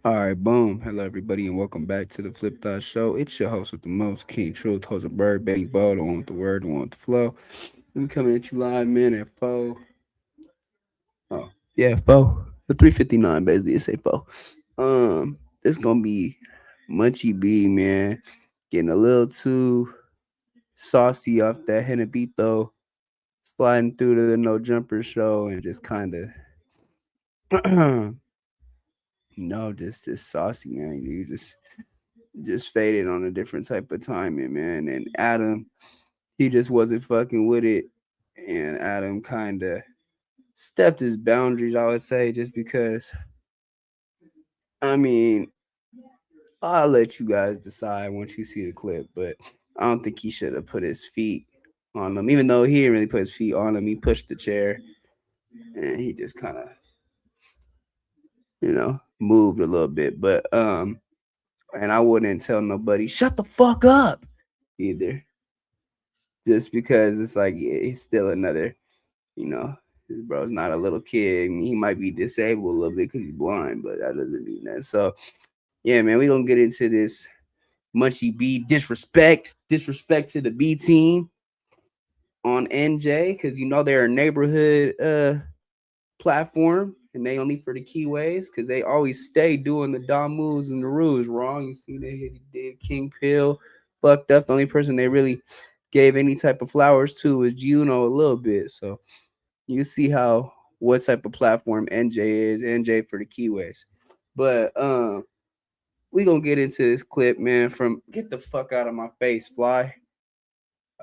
All right, boom. Hello, everybody, and welcome back to the Flip Thought Show. It's your host with the most, King Truth, host of Bird, Benny Bo, the one with the word, the one with the flow. I'm coming at you live, man, at 4. Oh, yeah, 4. The 3:59, basically, it's say 4. It's gonna be MunchieB, man. Getting a little too saucy off that Henabito, sliding through to the No Jumper show, and just kind of, just saucy, man. You just faded on a different type of timing, man. And Adam, he just wasn't fucking with it. And Adam kind of stepped his boundaries, I would say, just because, I mean, I'll let you guys decide once you see the clip, but I don't think he should have put his feet on him, even though he didn't really put his feet on him. He pushed the chair and he just kind of, moved a little bit. But, and I wouldn't tell nobody, shut the fuck up either. Just because it's like he's still another, his bro's not a little kid. I mean, he might be disabled a little bit because he's blind, but that doesn't mean that. So, yeah, man, we gonna get into this MunchieB disrespect to the B team on NJ because they're a neighborhood platform and they only for the keyways because they always stay doing the dumb moves and the rules wrong. You see, they did King Pill fucked up. The only person they really gave any type of flowers to was Juno a little bit. So you see what type of platform NJ is. NJ for the keyways. But we gonna get into this clip, man. From get the fuck out of my face, fly.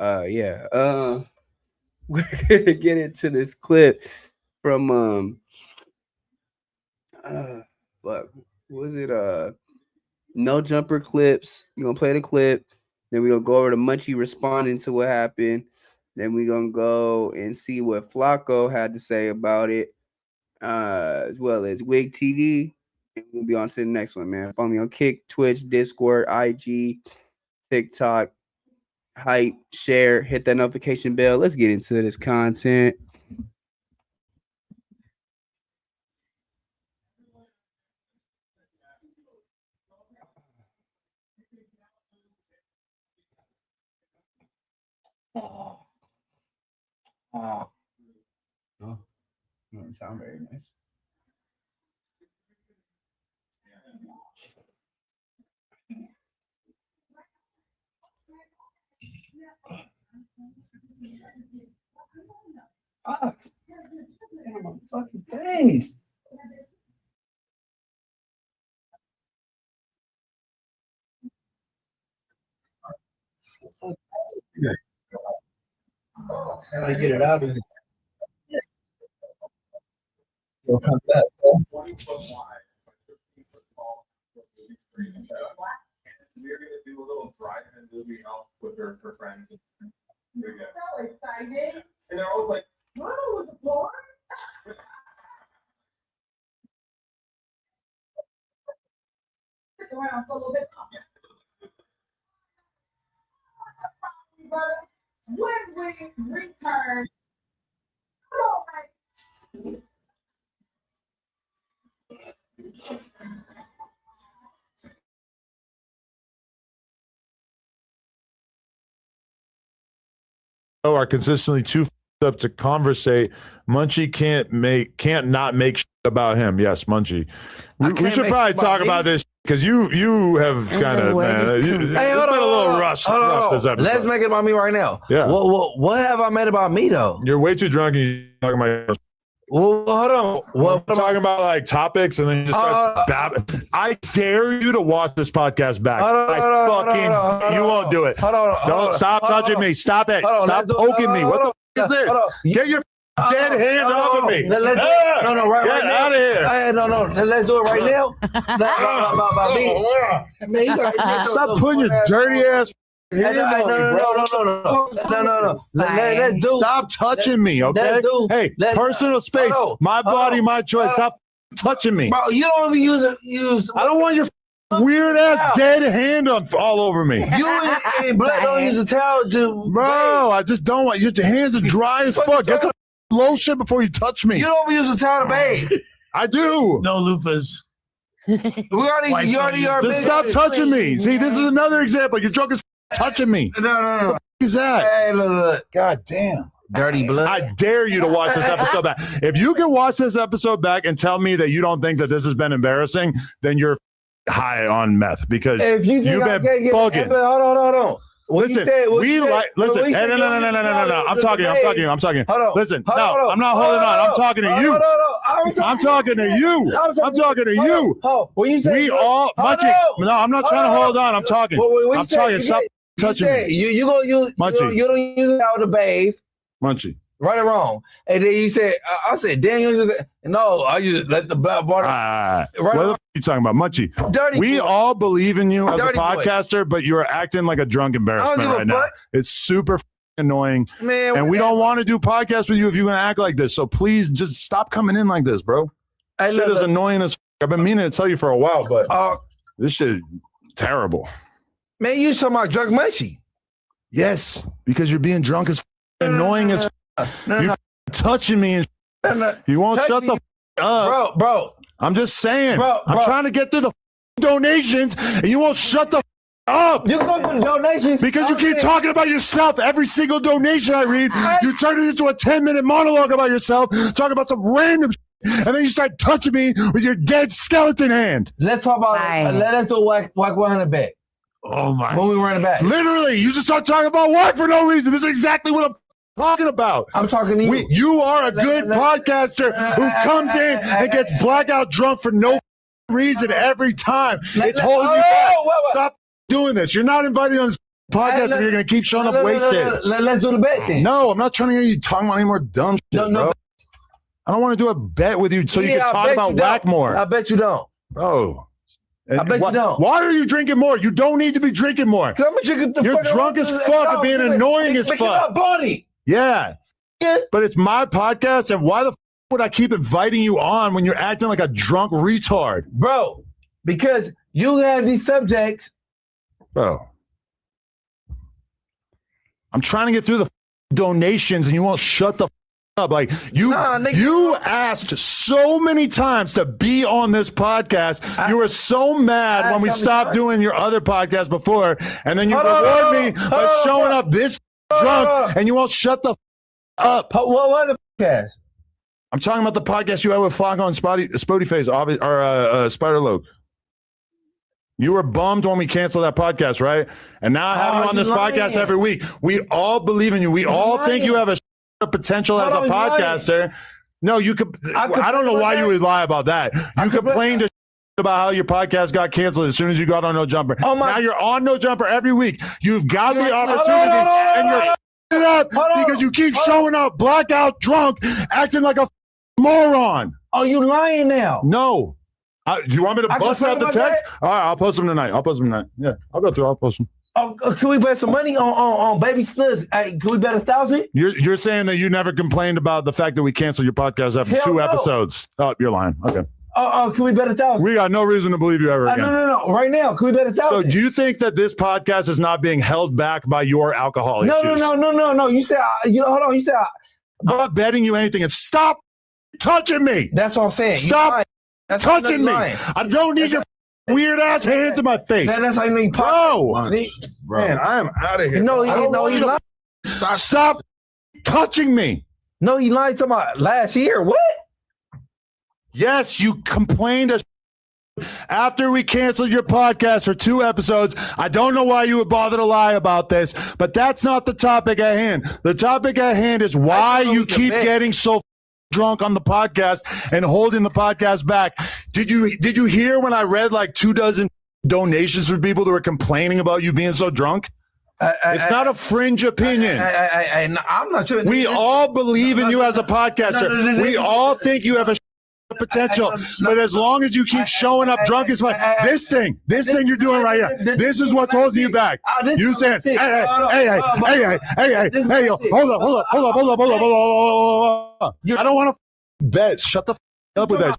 Yeah. We're gonna get into this clip from what was it? No Jumper clips. We're gonna play the clip. Then we're gonna go over to Munchie responding to what happened. Then we're gonna go and see what Flacco had to say about it, as well as Wig TV. And we'll be on to the next one, man. Follow me on Kick, Twitch, Discord, IG, TikTok, Hype, share, hit that notification bell. Let's get into this content. Oh, no, doesn't sound very nice. Fuck. Get on my fucking face. How do I get it out of here? You'll come back. We're gonna do a little drive and movie out with her friends. So excited. And they're always like, Mama was born. Stick around for a little bit. When we return, are consistently too up to conversate. Munchie can't not make shit about him. Yes, Munchie. We should probably talk about this because you have kind of been a little rough this episode. Let's make it about me right now. Yeah. What have I made about me though? You're way too drunk and you're talking about. Well, hold on. What talking about like topics and then you just start babbling. I dare you to watch this podcast back. You won't do it. Don't stop touching me. Stop it. Stop poking me. What the fuck is this? Get your dead hand off of me. Get out of here. No. Let's do it right now. About me. Stop putting your dirty ass. No. Let's do. Stop touching me, okay? Hey, personal space. My body, my choice. Stop touching me. Bro, you don't even use. I don't want your weird ass dead hand all over me. You and Black don't use a towel to. Bro, I just don't want your hands are dry as fuck. Get some lotion before you touch me. You don't use a towel to bathe. I do. No loofahs. You already are. Just stop touching me. See, this is another example. You're drunk as touching me. No. What is that? Hey, look. God damn. Dirty blood. I dare you to watch this episode back. If you can watch this episode back and tell me that you don't think that this has been embarrassing, then you're high on meth because if you think you've been bugging. Hold on. Listen, listen. Hey, no. I'm talking. Hold on. Listen, no, I'm not holding on. I'm talking to you. I'm talking to you. I'm talking to you. When you say we all, Munchie. No, I'm not trying to hold on. I'm talking. I'm talking. Stop touching me. You don't use it out to bathe. Munchie. Right or wrong. And then you said, I said, Daniel, no, I just let the black water. What the f are you talking about, Munchie? Dirty boy. All believe in you as Dirty a podcaster, but you're acting like a drunk embarrassment right now. It's super annoying. Man, and we don't want to do podcasts with you if you're going to act like this. So please just stop coming in like this, bro. This shit is annoying as f. I've been meaning to tell you for a while, but this shit is terrible. Man, you talking about drunk Munchie. Yes, because you're being drunk as f, annoying as f. You're touching me and you won't shut the f up. Bro. I'm just saying. I'm trying to get through the donations and you won't shut the f up. You go to donations. Because you keep talking about yourself. Every single donation I read, you turn it into a 10-minute monologue about yourself, talking about some random and then you start touching me with your dead skeleton hand. Let's talk about let's do whack 100 back. Oh my. When we run it back. Literally, you just start talking about whack for no reason. This is exactly what I'm talking about. I'm talking to you. You are a good podcaster who comes in and gets blackout drunk for no reason every time. It's holding you back. Stop doing this. You're not invited on this podcast and you're going to keep showing up wasted. Let's do the bet then. No, I'm not trying to hear you talking about any more dumb shit, bro. I don't want to do a bet with you so you can talk about whack more. I bet you don't. Bro. I bet you don't. Why are you drinking more? You don't need to be drinking more. You're drunk as fuck and being annoying as fuck. Yeah. But it's my podcast, and why the f would I keep inviting you on when you're acting like a drunk retard? Bro, because you have these subjects. Bro. I'm trying to get through the donations, and you won't shut the f up. Like, you asked so many times to be on this podcast. You were so mad when we stopped doing your other podcast before, and then you reward me by showing up this drunk, and you won't shut the f up. What other podcast? I'm talking about the podcast you had with Flocko and Spotifyface, or Spider Loke. You were bummed when we canceled that podcast, right? And now I have you on this podcast every week. We all believe in you. We all think you have a potential as a podcaster. No, you could. I don't know why you would lie about that. You complained about how your podcast got canceled as soon as you got on No Jumper. Now you're on No Jumper every week. You've got the opportunity, and you're it up because you keep showing up blackout drunk, acting like a moron. Oh, you lying now? No. Do you want me to bust out the text? All right, I'll post them tonight. Yeah, I'll go through. I'll post them. Oh, can we bet some money on Baby Snuds? Can we bet 1,000? You're saying that you never complained about the fact that we canceled your podcast after 2 episodes. Oh, you're lying. Okay. Can we bet 1,000? We got no reason to believe you ever again. No. Right now, can we bet 1,000? So, do you think that this podcast is not being held back by your alcohol issues? No. You said hold on. You said I'm not betting you anything. And stop touching me. That's what I'm saying. Stop touching me. I don't need your weird ass hands in my face. That's how you mean, bro. Man, I am out of here. No, he lied. Stop touching me. No, he lied to my last year. What? Yes, you complained after we canceled your podcast for 2 episodes. I don't know why you would bother to lie about this, but that's not the topic at hand. The topic at hand is why you keep getting so drunk on the podcast and holding the podcast back. Did you hear when I read like 24 donations from people that were complaining about you being so drunk? It's not a fringe opinion. I'm not sure. We all believe in you as a podcaster. We all think you have a potential, but as long as you keep showing up drunk, it's like this thing you're doing right here. This is what's holding you back. You saying, hey, hold up. I don't want to bet. Shut the up with that.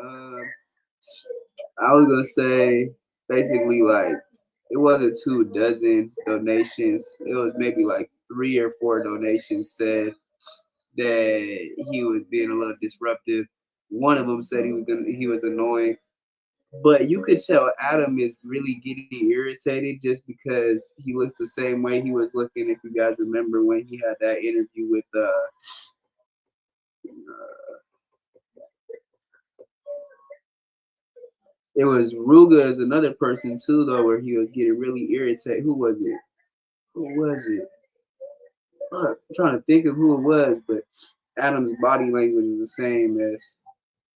I was gonna say basically like it wasn't 24 donations. It was maybe like 3 or 4 donations said that he was being a little disruptive. One of them said he was annoying. But you could tell Adam is really getting irritated just because he looks the same way he was looking. If you guys remember when he had that interview with it was Ruga as another person too though, where he was getting really irritated. Who was it? I'm trying to think of who it was, but Adam's body language is the same as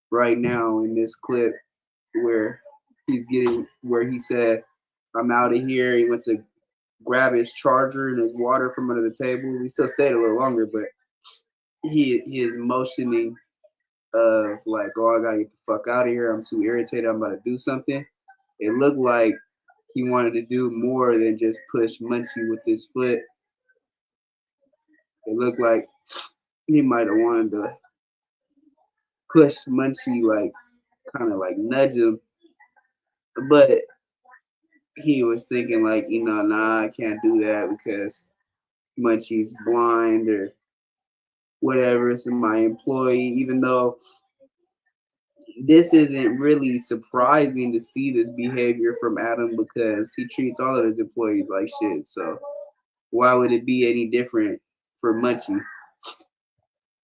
right now in this clip where he said, I'm out of here. He went to grab his charger and his water from under the table. He still stayed a little longer, but he is motioning of like, oh, I gotta get the fuck out of here. I'm too irritated. I'm about to do something. It looked like he wanted to do more than just push Munchie with his foot. It looked like he might have wanted to push Munchie, like kind of like nudge him, but he was thinking like, nah, I can't do that because Munchie's blind or whatever. It's my employee, even though this isn't really surprising to see this behavior from Adam because he treats all of his employees like shit. So why would it be any different for Munchie?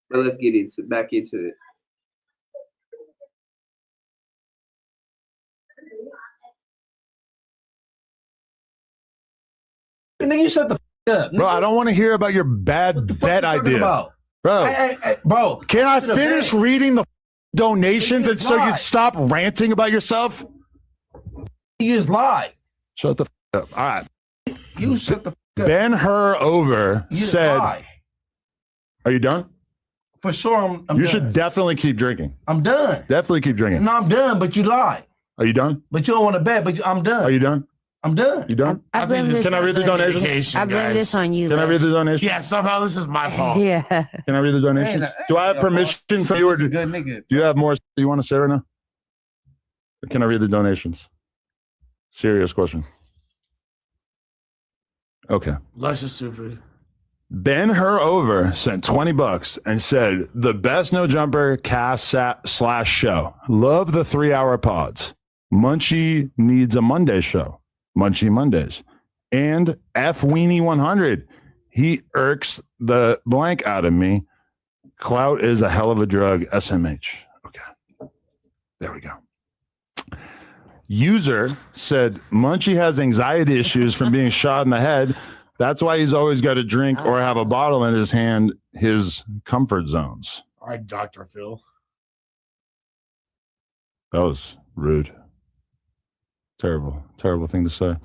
But let's get back into it. Nigga, you shut the up, nigga. Bro, I don't want to hear about your bad bet idea. About? Bro, hey, bro, can I finish reading the donations and so you'd stop ranting about yourself? You just lied. Shut the up. All right. You shut the up. Ben Hur over said, lied. Are you done? For sure, I'm You done. should definitely keep drinking. I'm done. Definitely keep drinking. No, I'm done, but you lied. Are you done? But you don't want to bet, but I'm done. Are you done? I'm done. You done? I blame this. Can I read the donations? I blame this on you. Can I read the donations? Yeah, somehow this is my fault. Yeah. Can I read the donations? Do I have permission from you or do you have more you want to say right now? Can I read the donations? Serious question. Okay. Less is stupid. Ben Hur over sent $20 and said, the best no jumper cast / show. Love the 3-hour pods. Munchie needs a Monday show. Munchie Mondays. And F Weenie 100. He irks the blank out of me. Clout is a hell of a drug. SMH. Okay. There we go. User said Munchie has anxiety issues from being shot in the head. That's why he's always got a drink or have a bottle in his hand, his comfort zones. All right, Dr. Phil. That was rude. Terrible thing to say.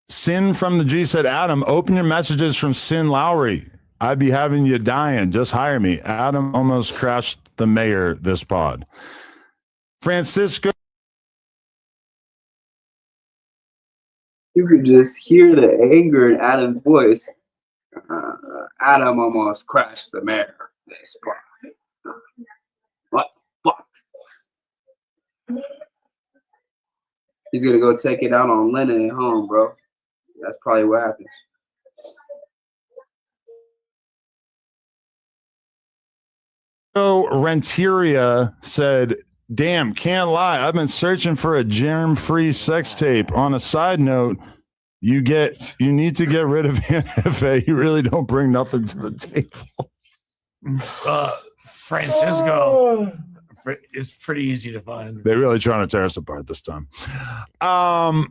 Sin from the G said, Adam, open your messages from Sin Lowry. I'd be having you dying. Just hire me. Adam almost crashed the mayor this pod. Francisco. You could just hear the anger in Adam's voice. Adam almost crashed the mayor this pod. What the fuck? He's gonna go take it out on Lennon at home, bro. That's probably what happens. So Renteria said, damn, can't lie. I've been searching for a germ-free sex tape. On a side note, you need to get rid of NFA. You really don't bring nothing to the table. Francisco. It's pretty easy to find. They're really trying to tear us apart this time. And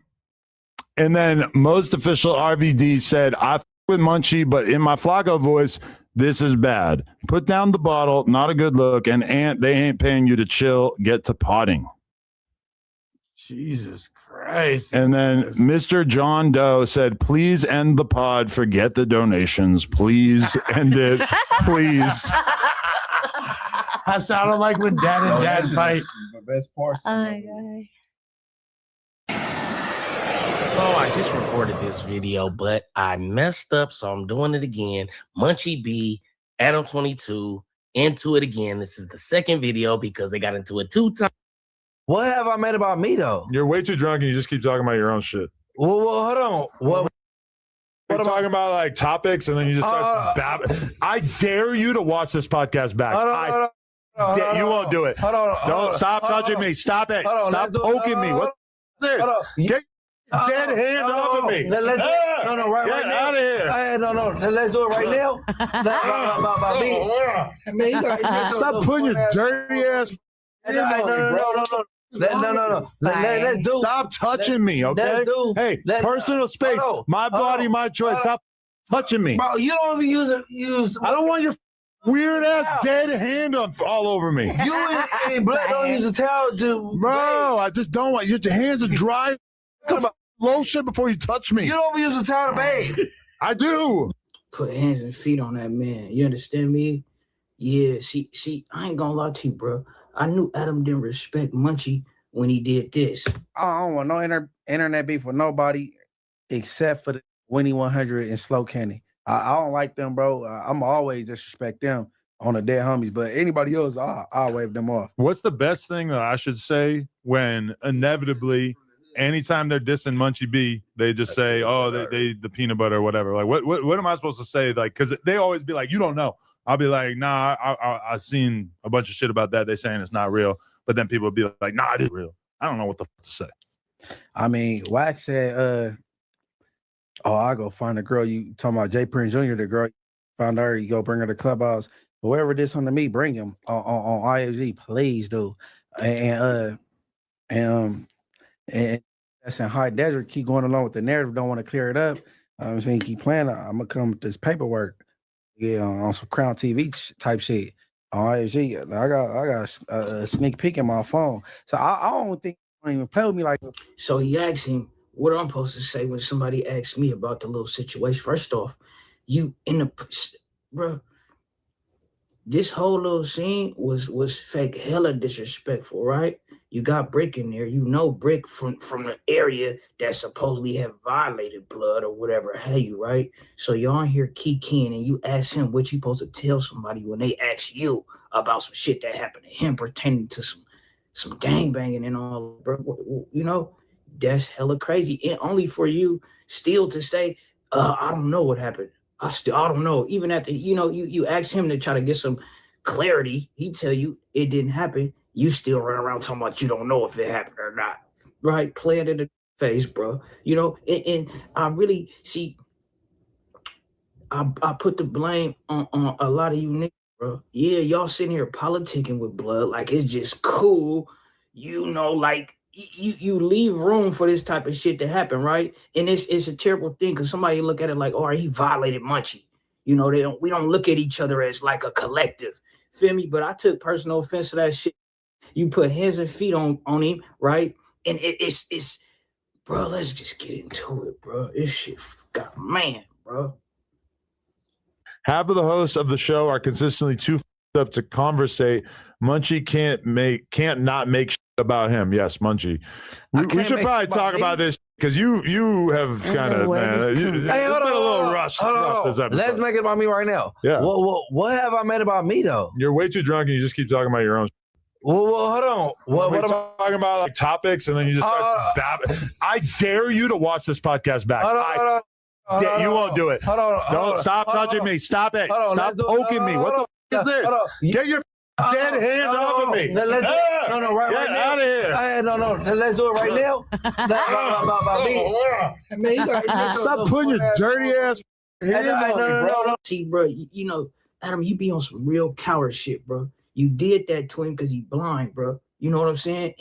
then most official RVD said, I with Munchie, but in my Flacco voice, this is bad. Put down the bottle, not a good look, and they ain't paying you to chill. Get to potting. Jesus Christ. And then Mr. John Doe said, please end the pod. Forget the donations. Please end it. Please. I sounded like when dad and dad fight. The best part. Oh my God. So I just recorded this video, but I messed up, so I'm doing it again. MunchieB, Adam22, into it again. This is the second video because they got into it 2 times. What have I made about me though? You're way too drunk and you just keep talking about your own shit. Well, hold on. What You're talking about like topics and then you just start babbling. I dare you to watch this podcast back. You won't do it. Don't stop touching me. Stop it. Stop poking me. What's this? Get your dead hand off of me. Get out of here. No. Let's do it right now. About me. Stop putting your dirty ass. No. Let's do. Stop touching me, okay? Hey, personal space. My body, my choice. Stop touching me. Bro, you don't even use. I don't want your weird ass dead hand all over me. You and Black don't use a towel to. Bro, I just don't want your hands are dry. Lotion before you touch me. You don't use a towel to bathe. I do. Put hands and feet on that man. You understand me? Yeah, see, I ain't gonna lie to you, bro. I knew Adam didn't respect Munchie when he did this. I don't want no internet beef with nobody except for the Winnie 100 and Slow Kenny. I don't like them, bro. I'm always disrespect them on the dead homies, but anybody else, I'll wave them off. What's the best thing that I should say when inevitably, anytime they're dissing MunchieB, they just say, "Oh, they the peanut butter or whatever." Like, what am I supposed to say? Like, because they always be like, "You don't know." I'll be like, "Nah, I seen a bunch of shit about that. They saying it's not real." But then people be like, "Nah, it is real." I don't know what the fuck to say. I mean, Wax said, I'll go find a girl. You talking about Jay Prince Jr., the girl, found her, you go bring her to Clubhouse. Whoever did something to me, bring him on IFG, please do. And that's in High Desert, keep going along with the narrative, don't want to clear it up. I'm saying keep playing. I'm going to come with this paperwork. Yeah, on some Crown TV type shit. On IFG, I got a sneak peek in my phone. So I don't think you don't even play with me like that. So he asked him what I'm supposed to say when somebody asks me about the little situation. First off, you in the bro. This whole little scene was fake, hella disrespectful, right? You got Brick in there. You know Brick from the area that supposedly have violated blood or whatever have you, right? So you're on here keying and you ask him what you supposed to tell somebody when they ask you about some shit that happened to him pertaining to some gangbanging and all, bro. You know, that's hella crazy. And only for you still to say, I don't know what happened. I don't know. Even after, you ask him to try to get some clarity, he tell you it didn't happen. You still run around talking about you don't know if it happened or not, right? Play it in the face, bro. And I really see. I put the blame on a lot of you niggas, bro. Yeah, y'all sitting here politicking with blood like it's just cool, like. You leave room for this type of shit to happen, right? And it's a terrible thing because somebody look at it like, oh, he violated Munchie. We don't look at each other as like a collective. Feel me? But I took personal offense to that shit. You put hands and feet on him, right? And it's bro, let's just get into it, bro. This shit got man, bro. Half of the hosts of the show are consistently too up to conversate. Munchie can't not make shit about him. Yes, Munchie. We should probably talk about this because you have kind of been a little rushed this episode. Let's make it about me right now. Yeah. What have I made about me though? You're way too drunk and you just keep talking about your own. Well, hold on. What am I talking about? Like topics, and then you just start babbling. I dare you to watch this podcast back. You won't do it. Don't stop touching me. Stop it. Stop poking me. What the fuck is this? Get your dead hand off of me. Get out of here. No. Let's do it right now. About me. Stop putting your dirty ass hand on me, bro. See, bro, Adam, you be on some real coward shit, bro. You did that to him because he blind, bro. You know what I'm saying?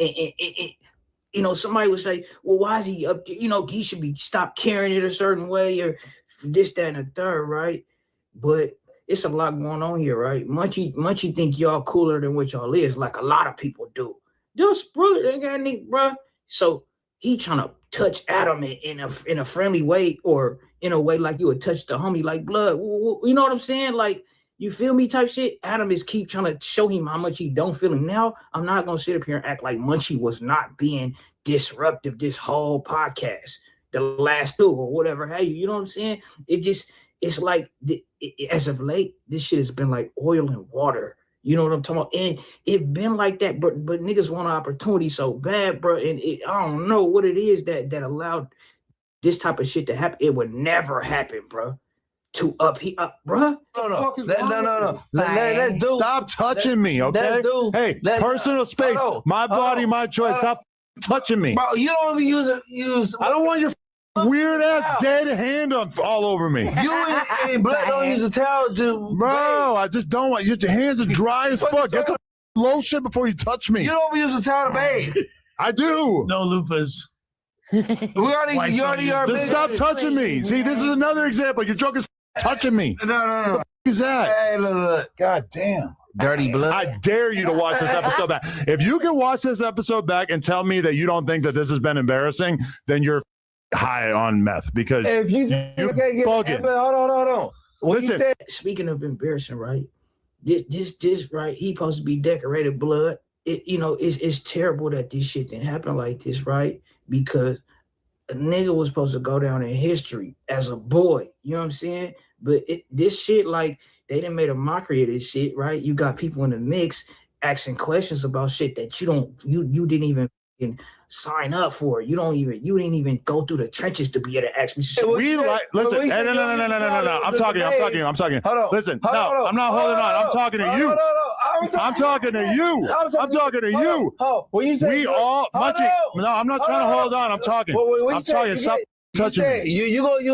And somebody would say, well, why is he up? He should be stop carrying it a certain way or this, that, and the third, right? But it's a lot going on here, right? Munchie think y'all cooler than what y'all is, like a lot of people do. Just brother, they got any, bro. So he trying to touch Adam in a friendly way or in a way like you would touch the homie like blood. You know what I'm saying? Like, you feel me type shit? Adam is keep trying to show him how much he don't feel him. Now, I'm not going to sit up here and act like Munchie was not being disruptive this whole podcast, the last two or whatever. Hey, you know what I'm saying? It's like, as of late, this shit has been like oil and water. You know what I'm talking about? And it been like that, but niggas want an opportunity so bad, bro. And I don't know what it is that allowed this type of shit to happen. It would never happen, bro. Bro. No. Let's do. Stop touching me, okay? Hey, personal space. My body, my choice. Stop touching me. Bro, you don't even use. I don't want your weird ass dead hand all over me. You and Black don't use a towel to. Bro, I just don't want your hands are dry as fuck. Get some lotion before you touch me. You don't use a towel to bathe. I do. No loofahs. You already are. Just stop touching me. See, this is another example. You're drunk as touching me. No. What the fuck is that? Hey, look. God damn. Dirty blood. I dare you to watch this episode back. If you can watch this episode back and tell me that you don't think that this has been embarrassing, then you're high on meth because if you bugging. Hold on. Listen. Speaking of embarrassing, right? This right? He supposed to be decorated blood. It's terrible that this shit didn't happen like this, right? Because a nigga was supposed to go down in history as a boy. You know what I'm saying? But this shit, like, they done made a mockery of this shit, right? You got people in the mix asking questions about shit that you didn't even sign up for. You didn't even go through the trenches to be able to ask me shit. Listen. Hey, no. I'm talking. Hold on. Listen, no, I'm not holding on. I'm talking to you. I'm talking to you. I'm talking to you. What you say? We all, Munchie. No, I'm not trying to hold on. I'm talking. I'm talking. Stop touching me. You don't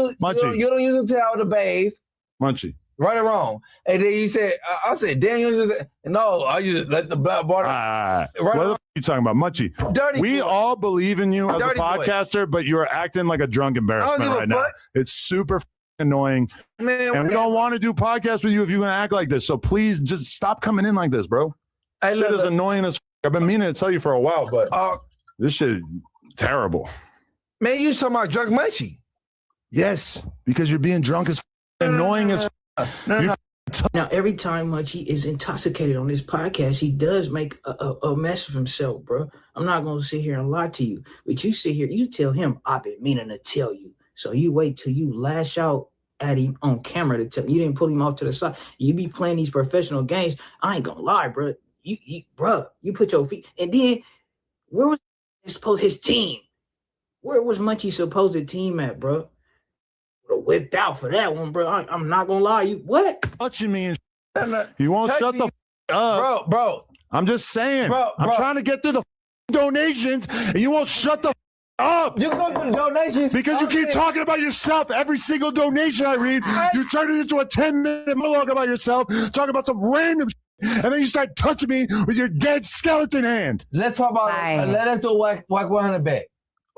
use a towel to bathe. Munchie. Right or wrong? And then you said, I said, Daniel, no, I just let the black water. What the f are you talking about, Munchie? Dirty we boy. all believe in you as a podcaster, but you're acting like a drunk embarrassment right now. It's super annoying. Man, and we don't want to do podcasts with you if you're going to act like this. So please just stop coming in like this, bro. Shit is annoying as f. I've been meaning to tell you for a while, but this shit is terrible. Man, you talking about drunk Munchie? Yes, because you're being drunk as f, annoying as f. Now, every time Munchie is intoxicated on this podcast, he does make a mess of himself, bro. I'm not going to sit here and lie to you. But you sit here, you tell him, I've been meaning to tell you. So you wait till you lash out at him on camera to tell him. You didn't pull him off to the side. You be playing these professional games. I ain't going to lie, bro. You put your feet. And then, where was his team? Where was Munchie's supposed team at, bro? Whipped out for that one, bro. I'm not gonna lie. You what? Touching me and you won't shut the up, bro. I'm just saying. I'm trying to get through the donations, and you won't shut the up. You go through the donations because you keep talking about yourself. Every single donation I read, you turn it into a 10-minute monologue about yourself, talking about some random shit, and then you start touching me with your dead skeleton hand. Let's talk about. Let's do whack 100 back.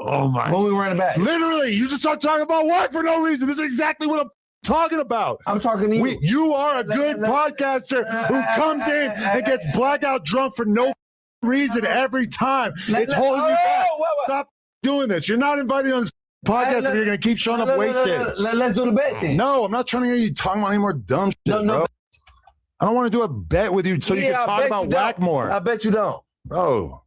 Oh my! When we were in the back, literally, you just start talking about work for no reason. This is exactly what I'm talking about. I'm talking to you. You are a good podcaster who comes in and gets blackout drunk for no reason every time. It's holding you back. Stop doing this. You're not invited on this podcast if you're going to keep showing up wasted. Let's do the bet then. No, I'm not trying to hear you talking about any more dumb shit, bro. I don't want to do a bet with you so you can talk about whack more. I bet you don't. Bro.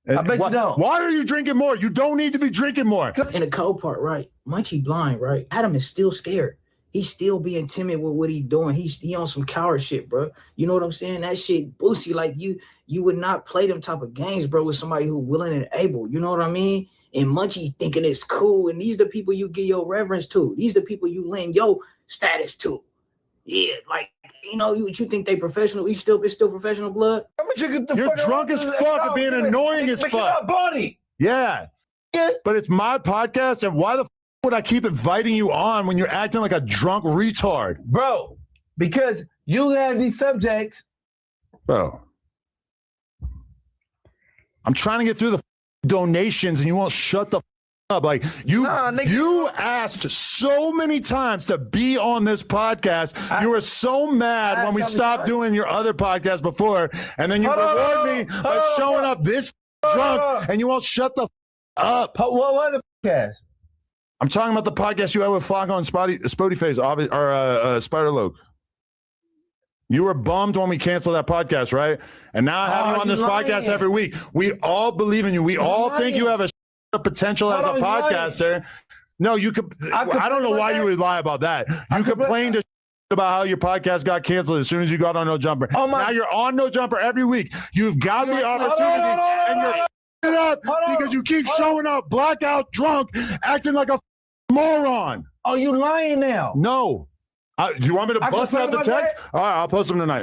I bet you don't. Why are you drinking more? You don't need to be drinking more. In the cold part, right? Munchie blind, right? Adam is still scared. He's still being timid with what he's doing. He on some coward shit, bro. You know what I'm saying? That shit boosty. Like you would not play them type of games, bro, with somebody who willing and able. You know what I mean? And Munchie thinking it's cool. And these the people you give your reverence to. These the people you lend your status to. Yeah, like, you think they professional? It's still professional blood? You're drunk as fuck and being annoying as fuck. Body. Yeah. But it's my podcast, and why the would I keep inviting you on when you're acting like a drunk retard? Bro, because you have these subjects. Bro. I'm trying to get through the donations, and you won't shut the up. Like you asked so many times to be on this podcast. You were so mad when we stopped doing your other podcast before, and then you reward me by showing up this drunk, and you won't shut the up. What other podcast? I'm talking about the podcast you had with Flacco and Spotifyface or Spider-Loke. You were bummed when we canceled that podcast, right? And now I have you on this podcast every week. We all believe in you. We all think you have a potential as a podcaster. No, you could. I don't know why you would lie about that. You complained about how your podcast got canceled as soon as you got on No Jumper. Oh my! Now you're on No Jumper every week. You've got the opportunity, and you're it up because you keep showing up blackout drunk, acting like a moron. Oh, you lying now? No. Do you want me to bust out the text? All right, I'll post them tonight.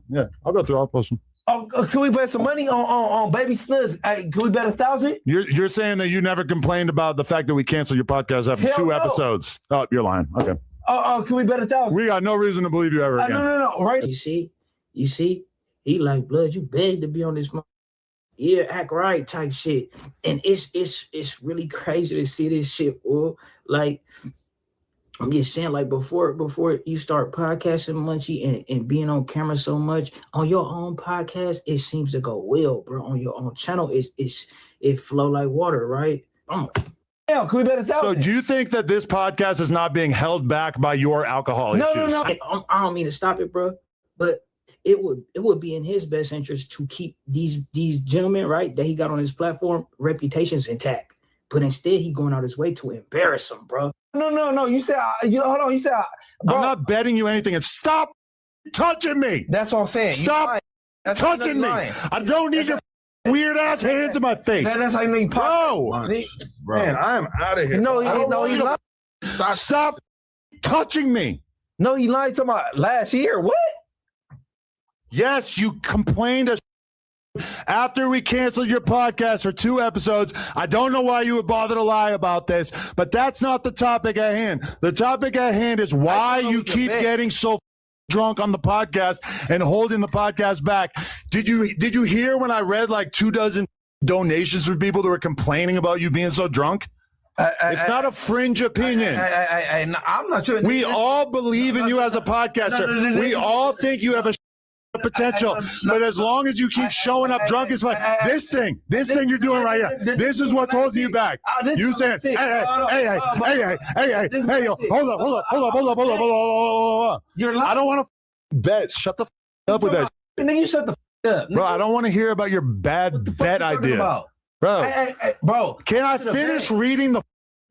Yeah, I'll go through. I'll post them. Oh, can we bet some money on Baby Snuds? Hey, can we bet 1,000? You're saying that you never complained about the fact that we canceled your podcast after two episodes. Oh, you're lying. Okay. Can we bet 1,000? We got no reason to believe you ever again. No. Right. You see, he like, blood, you begged to be on this. Yeah, act right type shit. And it's really crazy to see this shit, bro. Like, I'm just saying, like, before you start podcasting, Munchie, and being on camera so much, on your own podcast, it seems to go well, bro. On your own channel, it flow like water, right? Hell, can we bet 1,000? So do you think that this podcast is not being held back by your alcohol issues? No. I don't mean to stop it, bro, but it would be in his best interest to keep these gentlemen, right, that he got on his platform, reputations intact. But instead, he going out his way to embarrass them, bro. No. You said, hold on. You said, bro. I'm not betting you anything. And stop touching me. That's what I'm saying. Stop touching me. I don't need your weird ass hands in my face. That's how you know you pop. Bro. Man, I am out of here. No, he lied. Stop touching me. No, he lied to my last year. What? Yes, you complained after we canceled your podcast for 2 episodes. I don't know why you would bother to lie about this, but that's not the topic at hand. The topic at hand is why you keep getting so drunk on the podcast and holding the podcast back. Did you hear when I read like 24 donations from people that were complaining about you being so drunk? It's not a fringe opinion. I'm not sure. We all believe in you as a podcaster. We all think you have a potential, but as long as you keep showing up drunk, it's like this thing you're doing right here. This is what's holding you back. You saying, hey, yo, hold up. I don't want to bet. Shut the up with that. And then you shut the up, bro. I don't want to hear about your bad bet idea, bro. Can I finish reading the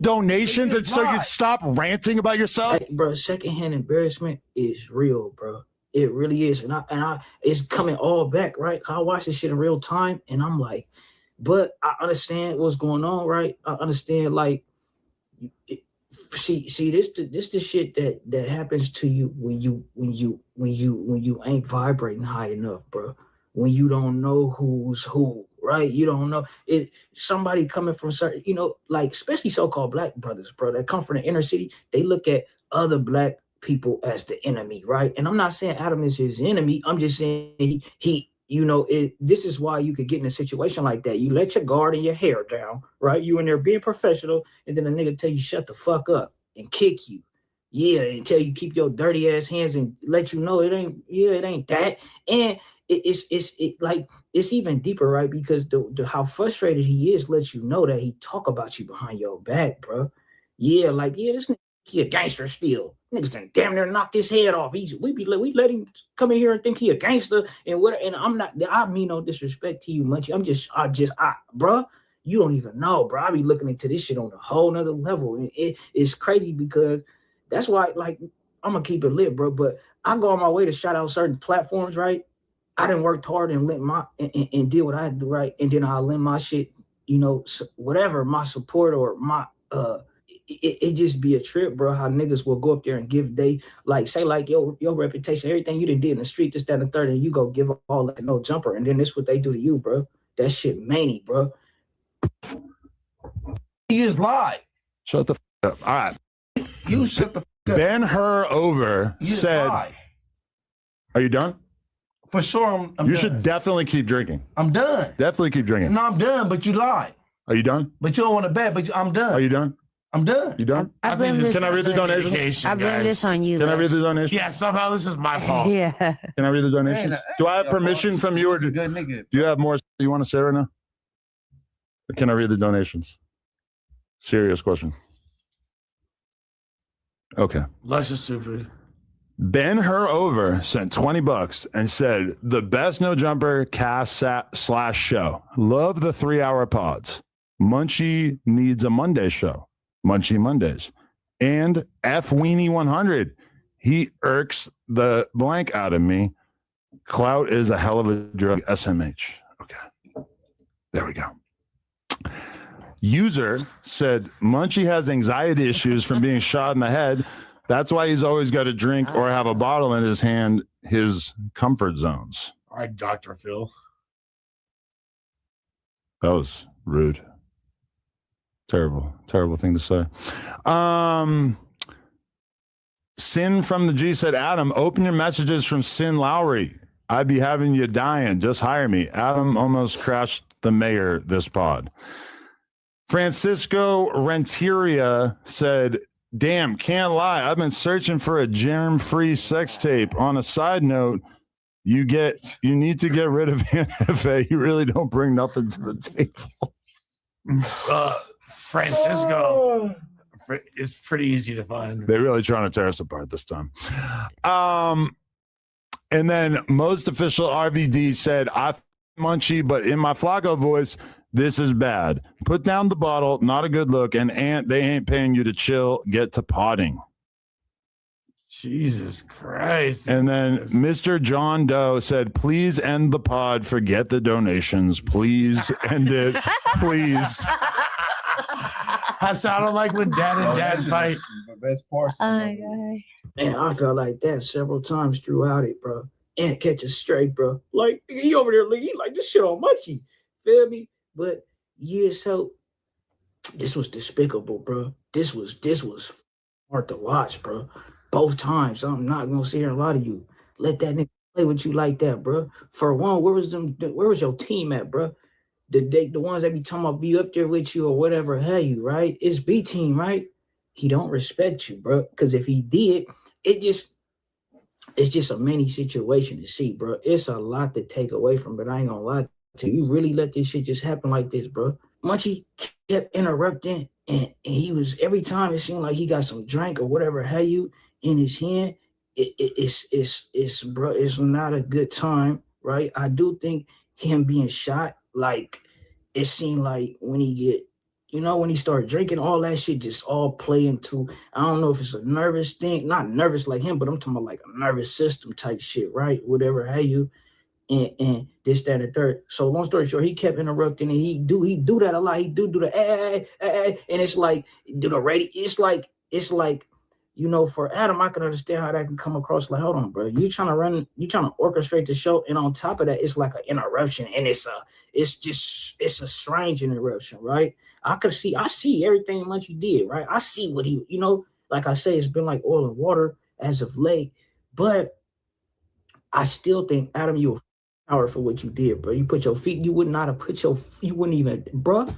donations and so you'd stop ranting about yourself? Hey, bro, secondhand embarrassment is real, bro. It really is. And I it's coming all back, right? I watch this shit in real time and I'm like, but I understand what's going on, right? I understand, like, see this the shit that happens to you when you ain't vibrating high enough, bro. When you don't know who's who, right? You don't know it. Somebody coming from certain, like especially so-called black brothers, bro, that come from the inner city. They look at other black people as the enemy, right? And I'm not saying Adam is his enemy. I'm just saying he this is why you could get in a situation like that. You let your guard and your hair down, right? You in there being professional, and then a nigga tell you shut the fuck up and kick you. Yeah, and tell you keep your dirty ass hands and let you know it ain't that. And it's even deeper, right? Because the how frustrated he is lets you know that he talk about you behind your back, bro. Yeah, this nigga, he a gangster still. Niggas done damn near knocked his head off. We let him come in here and think he a gangster and what? And I mean no disrespect to you, Munchie. bro. You don't even know, bro. I be looking into this shit on a whole nother level, and it's crazy because that's why, like, I'm gonna keep it lit, bro. But I go on my way to shout out certain platforms, right? I done worked hard and lent and did what I had to do, right? And then I lend my shit, whatever, my support or my it just be a trip, bro. How niggas will go up there and give your reputation, everything you done did in the street, this, that, and the third, and you go give all that No Jumper, and then this what they do to you, bro. That shit many, bro. You just lied. Shut the up. All right. You shut the up. Ben Hur over said, lied. Are you done? For sure, I'm You done. should definitely keep drinking. I'm done. Definitely keep drinking. No, I'm done, but you lied. Are you done? But you don't want to bet, but I'm done. Are you done? I'm done. You done? I blame this. Can I read the donations? I blame this on you. Can I read the donations? Yeah, somehow this is my fault. Can I read the donations? Man, do I have permission from you, or do good nigga. you have more you want to say right now? Or can I read the donations? Serious question. Okay. Less is stupid. Ben Hur over sent $20 and said, the best No Jumper cast / show. Love the 3-hour pods. Munchie needs a Monday show. Munchie Mondays. And F Weenie 100. He irks the blank out of me. Clout is a hell of a drug. SMH. Okay. There we go. User said Munchie has anxiety issues from being shot in the head. That's why he's always got to drink or have a bottle in his hand, his comfort zones. All right, Dr. Phil. That was rude. Terrible thing to say. Sin from the G said, Adam, open your messages from Sin Lowry. I'd be having you dying. Just hire me. Adam almost crashed the mayor this pod. Francisco Renteria said, damn, can't lie. I've been searching for a germ-free sex tape. On a side note, you need to get rid of NFA. You really don't bring nothing to the table. Francisco, it's pretty easy to find. They're really trying to tear us apart this time. And then most official RVD said, I Munchie, but in my Flacco voice, this is bad. Put down the bottle, not a good look, and they ain't paying you to chill. Get to potting. Jesus Christ. And then Mr. John Doe said, please end the pod. Forget the donations. Please end it. Please. I sounded like when dad and dad fight. The best part. And I felt like that several times throughout it, bro. And catch it straight, bro. Like, he over there, he like, this shit on Munchie. Feel me? But so this was despicable, bro. This was hard to watch, bro. Both times. I'm not gonna sit here and lie to you. Let that nigga play with you like that, bro. For one, where was your team at, bro? The ones that be talking about be up there with you or whatever, hell you, right? It's B team, right? He don't respect you, bro. Because if he did, it's just a many situation to see, bro. It's a lot to take away from, but I ain't gonna lie to you. You really let this shit just happen like this, bro. Munchie kept interrupting, and he was, every time it seemed like he got some drink or whatever, had you in his hand. It's bro, it's not a good time, right? I do think him being shot, like, it seemed like when he started drinking, all that shit just all play into, I don't know if it's a nervous thing, not nervous like him, but I'm talking about like a nervous system type shit, right? Whatever, have you, and this, that, and the third. So long story short, he kept interrupting, and he do that a lot. He do the and it's like, do the radio. It's like, for Adam, I can understand how that can come across like, hold on, bro, you trying to orchestrate the show, and on top of that, it's like an interruption, and it's a strange interruption, right? I see everything Munchie did, right? I see what he, like I say, it's been like oil and water as of late, but I still think, Adam, you were powerful for what you did, bro. You put your feet, you would not have put you wouldn't even, bro.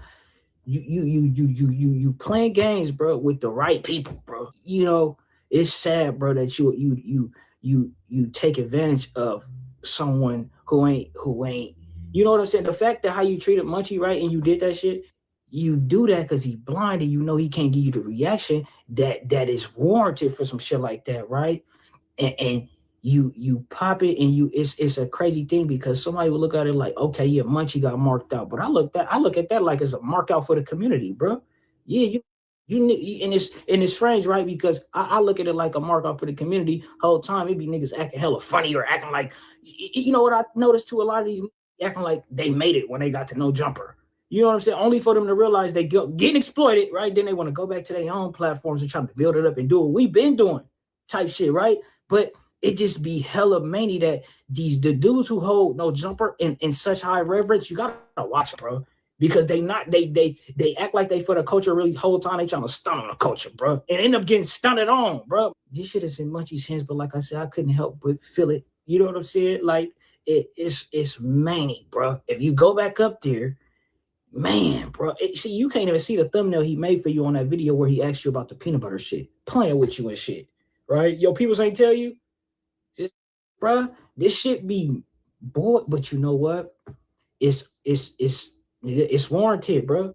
You playing games, bro, with the right people, bro. It's sad, bro, that you take advantage of someone who ain't, you know what I'm saying? The fact that how you treated Munchie, right, and you did that shit, you do that because he's blind and he can't give you the reaction that is warranted for some shit like that, right? And you pop it, and it's a crazy thing, because somebody will look at it like, okay, yeah, Munchie got marked out, but I look at that like it's a mark out for the community, bro. Yeah, and it's strange, right? Because I look at it like a mark out for the community. Whole time it be niggas acting hella funny or acting like, you know what I noticed too, a lot of these acting like they made it when they got to No Jumper. You know what I'm saying? Only for them to realize they getting exploited, right? Then they want to go back to their own platforms and try to build it up and do what we've been doing, type shit, right? But it just be hella many that the dudes who hold No Jumper in such high reverence, you gotta watch, bro, because they act like they for the culture, really whole time they trying to stun on the culture, bro, and end up getting stunted on, bro. This shit is in Munchie's hands, but like I said, I couldn't help but feel it. You know what I'm saying? Like it's many, bro. If you go back up there, man, bro, see, you can't even see the thumbnail he made for you on that video where he asked you about the peanut butter shit, playing with you and shit, right? Yo, people ain't tell you. Bruh, this shit be boy, but you know what? It's warranted, bro.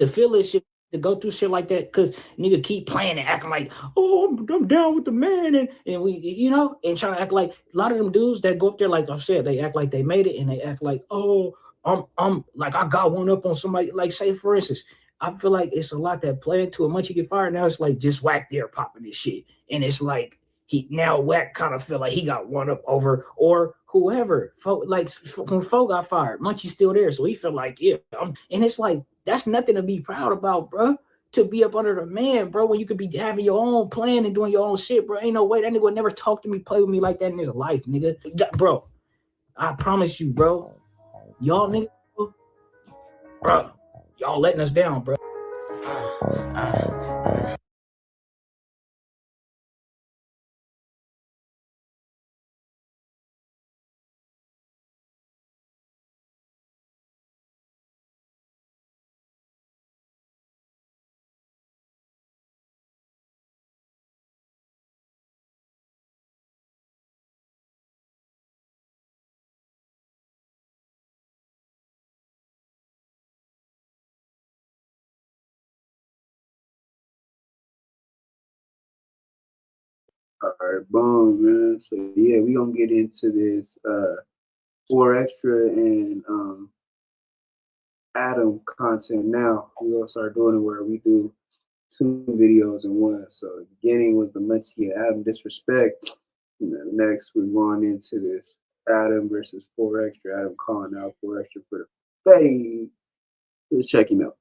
To feel this shit, to go through shit like that, because nigga keep playing and acting like, oh, I'm down with the man, and we, and trying to act like a lot of them dudes that go up there, like I said, they act like they made it, and they act like, oh, I'm like, I got one up on somebody. Like, say for instance, I feel like it's a lot that play into it. Munchie get fired, now it's like just whack there popping this shit, and it's like he now Wack kind of feel like he got one up over or whoever. Like when Fo got fired, Munchie's still there, so he feel like and it's like that's nothing to be proud about, bro. To be up under the man, bro, when you could be having your own plan and doing your own shit, bro. Ain't no way that nigga would never talk to me, play with me like that in his life, nigga. Bro, I promise you, bro. Y'all nigga, bro, y'all letting us down, bro. All right, boom, man. So yeah, we gonna get into this 4extra and Adam content now. We're gonna start doing it where we do 2 videos in one. So the beginning was the Munchie and Adam disrespect. And then next we're going into this Adam versus 4extra. Adam calling out 4extra for the fade. Let's check him out.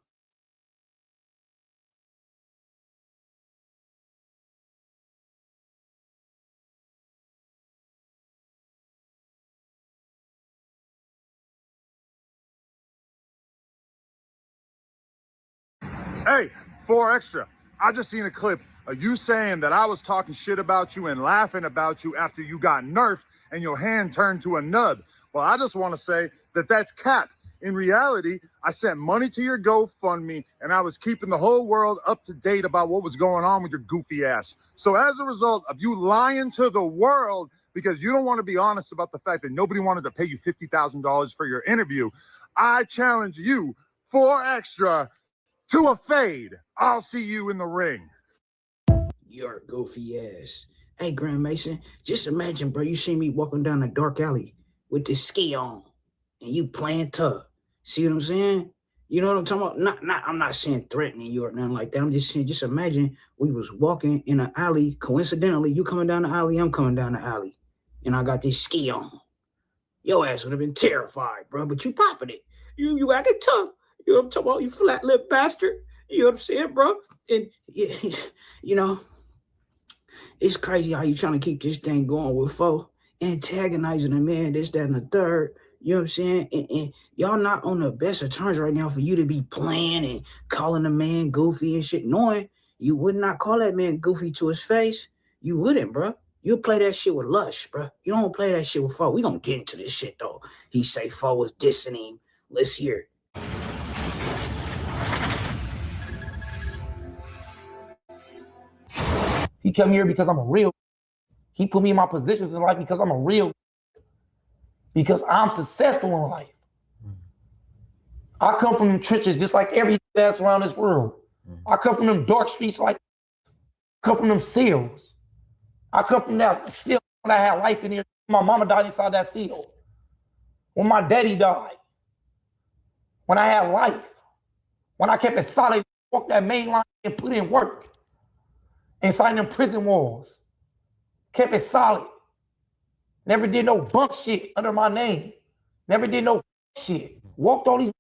Hey, 4extra. I just seen a clip of you saying that I was talking shit about you and laughing about you after you got nerfed and your hand turned to a nub. Well, I just want to say that that's cap. In reality, I sent money to your GoFundMe and I was keeping the whole world up to date about what was going on with your goofy ass. So as a result of you lying to the world because you don't want to be honest about the fact that nobody wanted to pay you $50,000 for your interview, I challenge you, 4extra, to a fade. I'll see you in the ring. Your goofy ass. Hey, Grand Mason, just imagine, bro, you see me walking down a dark alley with this ski on and you playing tough. See what I'm saying? You know what I'm talking about? I'm not saying threatening you or nothing like that. I'm just saying, just imagine we was walking in an alley. Coincidentally, you coming down the alley, I'm coming down the alley. And I got this ski on. Your ass would have been terrified, bro, but you popping it. You acting tough. You know what I'm talking about? You flat lip bastard. You know what I'm saying, bro? And, you know, it's crazy how you trying to keep this thing going with Fo, antagonizing a man, this, that, and the third. You know what I'm saying? And y'all not on the best of terms right now for you to be playing and calling the man goofy and shit, knowing you would not call that man goofy to his face. You wouldn't, bro. You play that shit with Lush, bro. You don't play that shit with Fo. We gonna get into this shit, though. He say Fo was dissing him. Let's hear it. He come here because I'm a real. He put me in my positions in life because I'm a real. Because I'm successful in life. I come from them trenches just like every ass around this world. I come from them dark streets like. I come from them seals. I come from that seal when I had life in here. My mama died inside that seal. When my daddy died. When I had life. When I kept it solid, walked that main line and put in work. Inside them prison walls. Kept it solid. Never did no bunk shit under my name. Never did no shit. Walked all these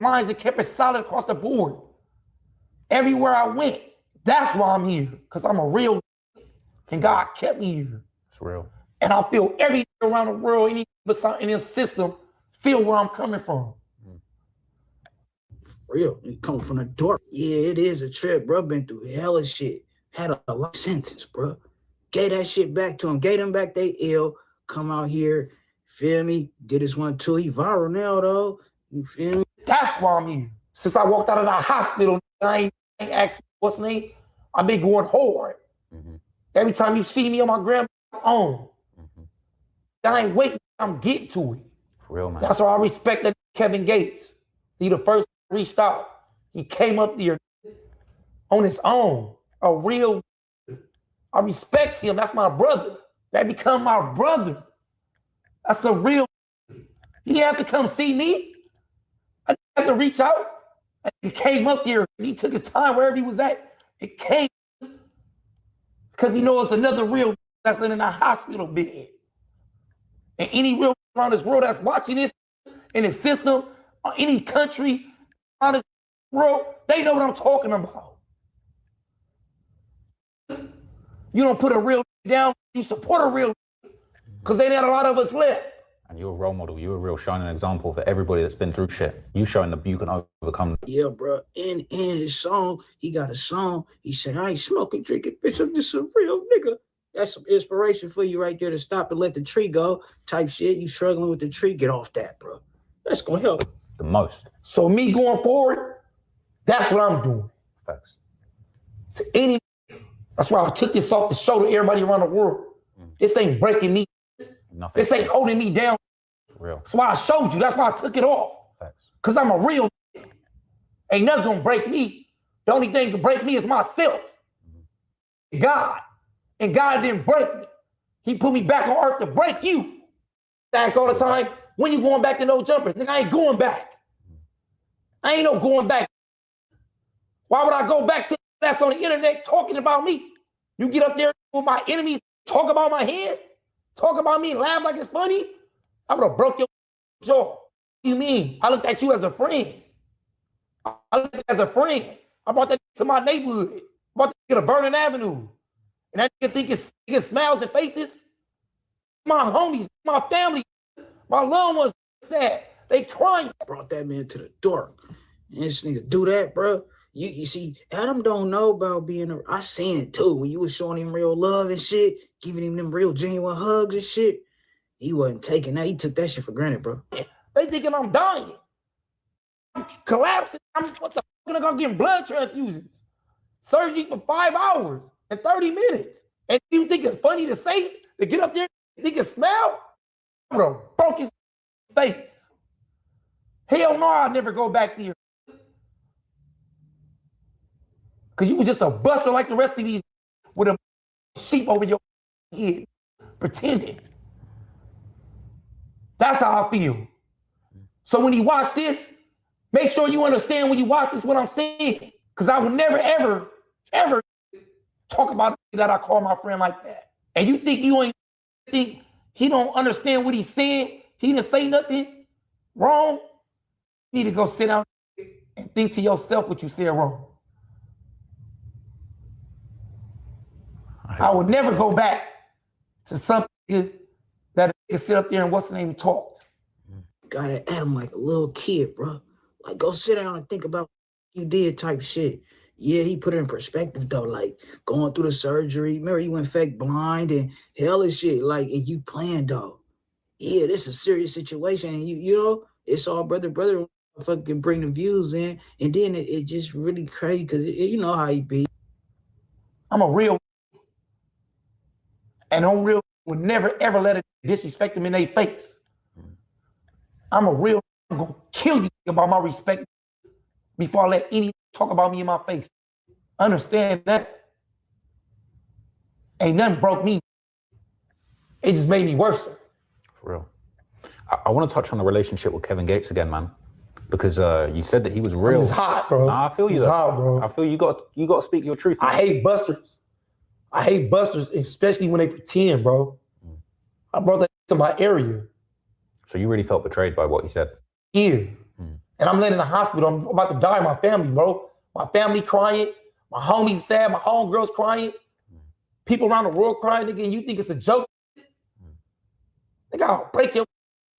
lines and kept it solid across the board. Everywhere I went, that's why I'm here. Because I'm a real and God kept me here. It's real. And I feel everything around the world, any system, feel where I'm coming from. Real. You come from the dark. Yeah, it is a trip, bro. Been through hella shit. Had a lot of sentence, bro. Gave that shit back to him. Gave them back they ill. Come out here. Feel me? Did this one too. He viral now, though. You feel me? That's why I'm here. Since I walked out of that hospital, I ain't asked what's the name. I've been going hard. Every time you see me on my grandma's own, I ain't waiting. I'm getting to it. For real, man. That's why I respect that Kevin Gates. He the first reached out. He came up there on his own. A real. I respect him. That's my brother. That become my brother. That's a real. He didn't have to come see me. I didn't have to reach out. He came up there. And he took his time wherever he was at. It came because he knows it's another real that's in a hospital bed. And any real around this world that's watching this in the system, or any country around this world, they know what I'm talking about. You don't put a real down, you support a real, because they had a lot of us left. And you're a role model. You're a real shining example for everybody that's been through shit. You showing that you can overcome. Yeah, bro. In his song, he got a song. He said, I ain't smoking, drinking, bitch. I'm just a real nigga. That's some inspiration for you right there to stop and let the tree go type shit. You struggling with the tree, get off that, bro. That's going to help. The most. So me going forward, that's what I'm doing. Facts. That's why I took this off the show to everybody around the world. This ain't breaking me. Nothing. This ain't holding me down. Real. That's why I showed you. That's why I took it off. Facts. Because I'm a real nigga. Ain't nothing gonna break me. The only thing can break me is myself. God. And God didn't break me. He put me back on earth to break you. I ask all the time, when you going back to no jumpers? Nigga, I ain't going back. I ain't no going back. Why would I go back to that's on the internet talking about me? You get up there with my enemies, talk about my head, talk about me and laugh like it's funny? I would have broke your jaw. What do you mean? I looked at you as a friend. I looked at you as a friend. I brought that to my neighborhood. I brought that to Vernon Avenue. And that nigga think it smiles and faces. My homies, my family, my loved ones sad. They crying. Brought that man to the dark. And this nigga do that, bro. You see, Adam don't know about being I seen it too. When you was showing him real love and shit, giving him them real genuine hugs and shit, he wasn't taking that. He took that shit for granted, bro. They thinking I'm dying. I'm collapsing. I'm gonna get blood transfusions. Surgery for 5 hours and 30 minutes. And you think it's funny to say, to get up there, think it smell? I would have broke his face. Hell no, I'll never go back there. Because you was just a buster like the rest of these with a sheep over your head, pretending. That's how I feel. So when you watch this, make sure you understand when you watch this what I'm saying. Because I would never, ever, ever talk about that I call my friend like that. And you think he don't understand what he's saying? He didn't say nothing wrong? You need to go sit down and think to yourself what you said wrong. I would never go back to something that could sit up there and what's the name talked. Got at him like a little kid, bro. Like, go sit down and think about what you did type shit. Yeah, he put it in perspective, though, like going through the surgery. Remember, he went fake blind and hell and shit. Like, and you playing, though. Yeah, this is a serious situation. And you know, it's all brother, fucking bring the views in. And then it just really crazy because you know how he be. I'm a real, and on real would never ever let it disrespect them in their face. I'm a real, I'm gonna kill you about my respect before I let any talk about me in my face. Understand that? Ain't nothing broke me. It just made me worse. For real. I want to touch on the relationship with Kevin Gates again, man. Because you said that he was real. It's hot, bro. Nah, I feel you. It's hot, bro. I feel you got to speak your truth, man. I hate busters. I hate busters, especially when they pretend, bro. I brought that to my area. So you really felt betrayed by what he said? Yeah. And I'm laying in the hospital. I'm about to die. My family, bro. My family crying. My homies sad. My homegirls crying. People around the world crying. Nigga, you think it's a joke? Nigga, I'll break your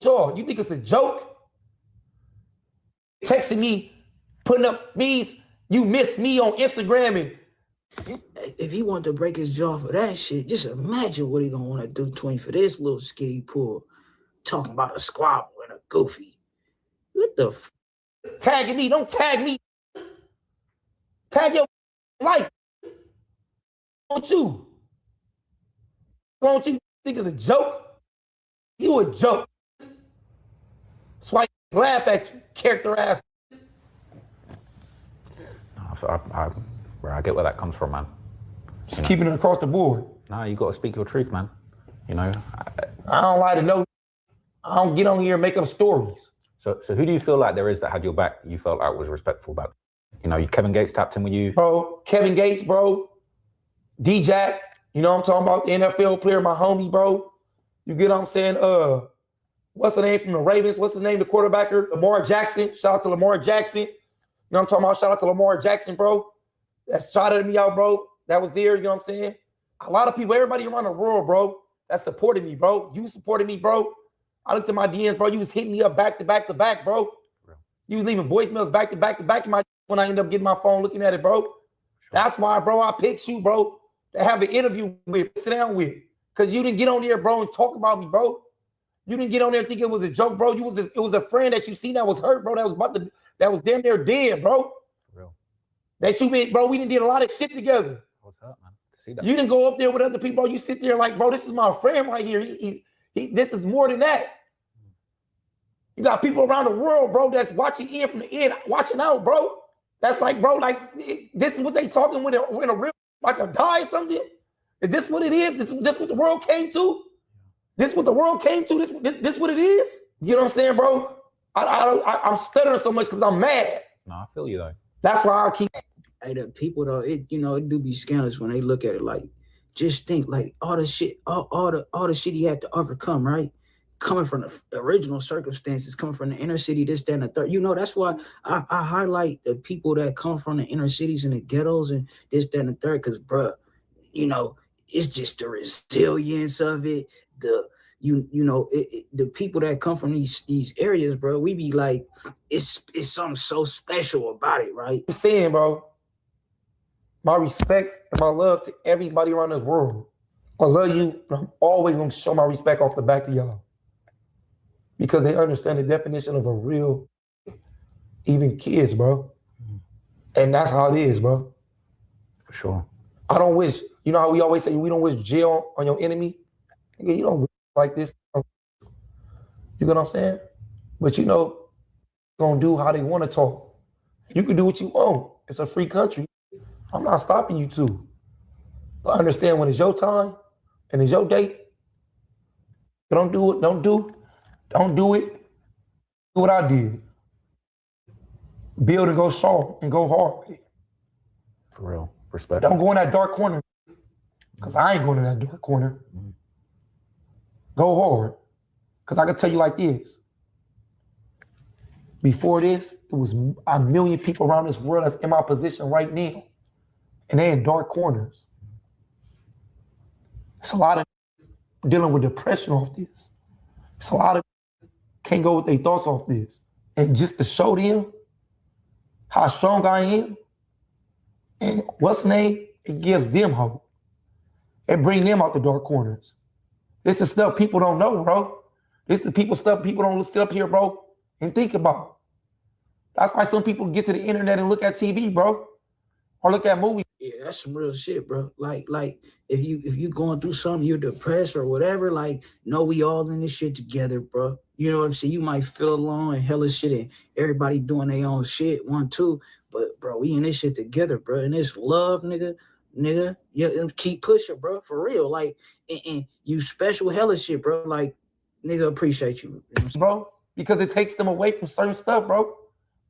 jaw. You think it's a joke? Texting me, putting up memes. You miss me on Instagram. And if he wanted to break his jaw for that shit, just imagine what he gonna want to do to him for this little skitty pull. Talking about a squabble and a goofy. What the f? Tagging me, don't tag me. Tag your life. Won't you? Won't you think it's a joke? You a joke. That's why I laugh at you, character ass. I get where that comes from, man. Just keeping it across the board. Nah, you got to speak your truth, man. You know? I don't like to know. I don't get on here and make up stories. So who do you feel like there is that had your back you felt like was respectful about? You know, Kevin Gates tapped in with you? Bro, Kevin Gates, bro. D-Jack, You know what I'm talking about? The NFL player, my homie, bro. You get what I'm saying? What's the name from the Ravens? What's his name? The quarterbacker? Lamar Jackson. Shout out to Lamar Jackson. You know what I'm talking about? Shout out to Lamar Jackson, bro. That shouted me out, bro. That was there, you know what I'm saying? A lot of people, everybody around the world, bro, that supported me, bro. You supported me, bro. I looked at my DMs, bro. You was hitting me up back to back to back, bro. You was leaving voicemails back to back to back in my when I ended up getting my phone looking at it, bro. That's why, bro, I picked you, bro, to have an interview with, sit down with. Because you didn't get on there, bro, and talk about me, bro. You didn't get on there thinking it was a joke, bro. It was a friend that you seen that was hurt, bro, that was damn near dead, bro. Real. That you been, bro, we done did a lot of shit together. What's up, man? See that? You didn't go up there with other people, bro. You sit there like, bro, this is my friend right here. This is more than that. You got people around the world, bro, that's watching in from the end, watching out, bro. That's like, bro, like, this is what they talking when in a real, like a die or something. Is this what it is? This what the world came to? This what the world came to? This what it is? You know what I'm saying, bro? I'm stuttering so much because I'm mad. No, I feel you, though. That's why I keep. Hey, the people though, it do be scandalous when they look at it. Like, just think, like all the shit he had to overcome, right? Coming from the original circumstances, coming from the inner city, this, that, and the third. You know, that's why I highlight the people that come from the inner cities and the ghettos and this, that, and the third. Because, bruh, you know, it's just the resilience of it. The people that come from these areas, bro. We be like, it's something so special about it, right? I'm saying, bro, my respect and my love to everybody around this world. I love you. And I'm always gonna show my respect off the back to y'all. Because they understand the definition of a real, even kids, bro. And that's how it is, bro. For sure. I don't wish, you know how we always say, we don't wish jail on your enemy? You don't wish like this. You know what I'm saying? But you know, gonna do how they want to talk. You can do what you want. It's a free country. I'm not stopping you to. But understand when it's your time and it's your date, don't do it. Don't do it. Do what I did. Build and go sharp and go hard with it. For real. Respect. Don't go in that dark corner. Because I ain't going in that dark corner. Go hard. Because I can tell you like this. Before this, it was a million people around this world that's in my position right now. And they're in dark corners. It's a lot of dealing with depression off this. It's a lot of can't go with their thoughts off this. And just to show them how strong I am, and what's the name? It gives them hope. It brings them out the dark corners. This is stuff people don't know, bro. This is stuff people don't sit up here, bro, and think about. That's why some people get to the internet and look at TV, bro, or look at movies. Yeah, that's some real shit, bro. Like if you going through something, you're depressed or whatever, like, no, we all in this shit together, bro. You know what I'm saying? You might feel alone and hella shit and everybody doing their own shit, one, two. But, bro, we in this shit together, bro. And it's love, nigga. Yeah, keep pushing, bro, for real. Like, and you special hella shit, bro. Like, nigga, appreciate you. Bro, because it takes them away from certain stuff, bro.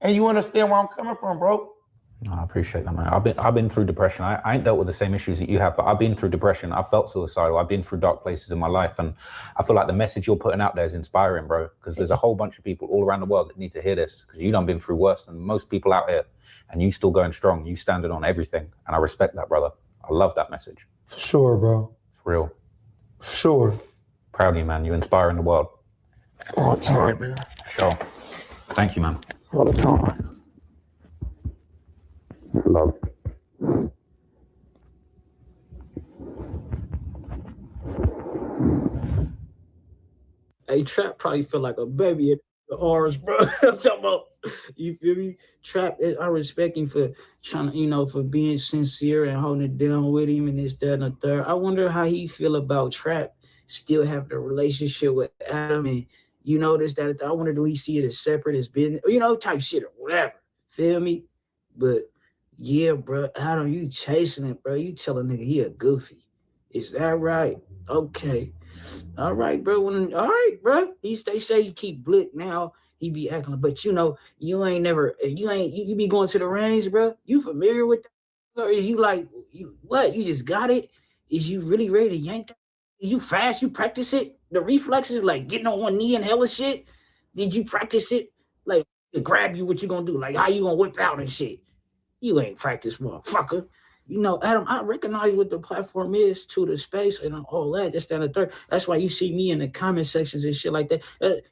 And you understand where I'm coming from, bro. No, I appreciate that, man. I've been through depression. I ain't dealt with the same issues that you have, but I've been through depression. I've felt suicidal. I've been through dark places in my life. And I feel like the message you're putting out there is inspiring, bro, because there's a whole bunch of people all around the world that need to hear this, because you done been through worse than most people out here. And you still going strong. You standing on everything. And I respect that, brother. I love that message. For sure, bro. It's real. For sure. Proud of you, man. You're inspiring the world. All the time, man. Sure. Thank you, man. All the time. Love. Hey, Trap probably feel like a baby at the arms, bro. I'm talking about, you feel me? Trap, I respect him for trying to, for being sincere and holding it down with him and this, that, and the third. I wonder how he feel about Trap still having a relationship with Adam and, this, that. I wonder, do he see it as separate, as business, type shit or whatever. Feel me? But yeah, bro, Adam, you chasing it, bro. You tell a nigga he a goofy. Is that right? Okay. All right, bro. All right, bro. They say you keep blick now. He be acting, but you ain't never, you be going to the range, bro. You familiar with that? Or is you like, what? You just got it? is you really ready to yank that? You fast? You practice it? The reflexes, like getting on one knee and hella shit. Did you practice it? Like to grab you, what you gonna do? Like how you gonna whip out and shit? You ain't practiced, motherfucker. You know, Adam, I recognize what the platform is to the space and all that, this, that, and the third. That's why you see me in the comment sections and shit like that.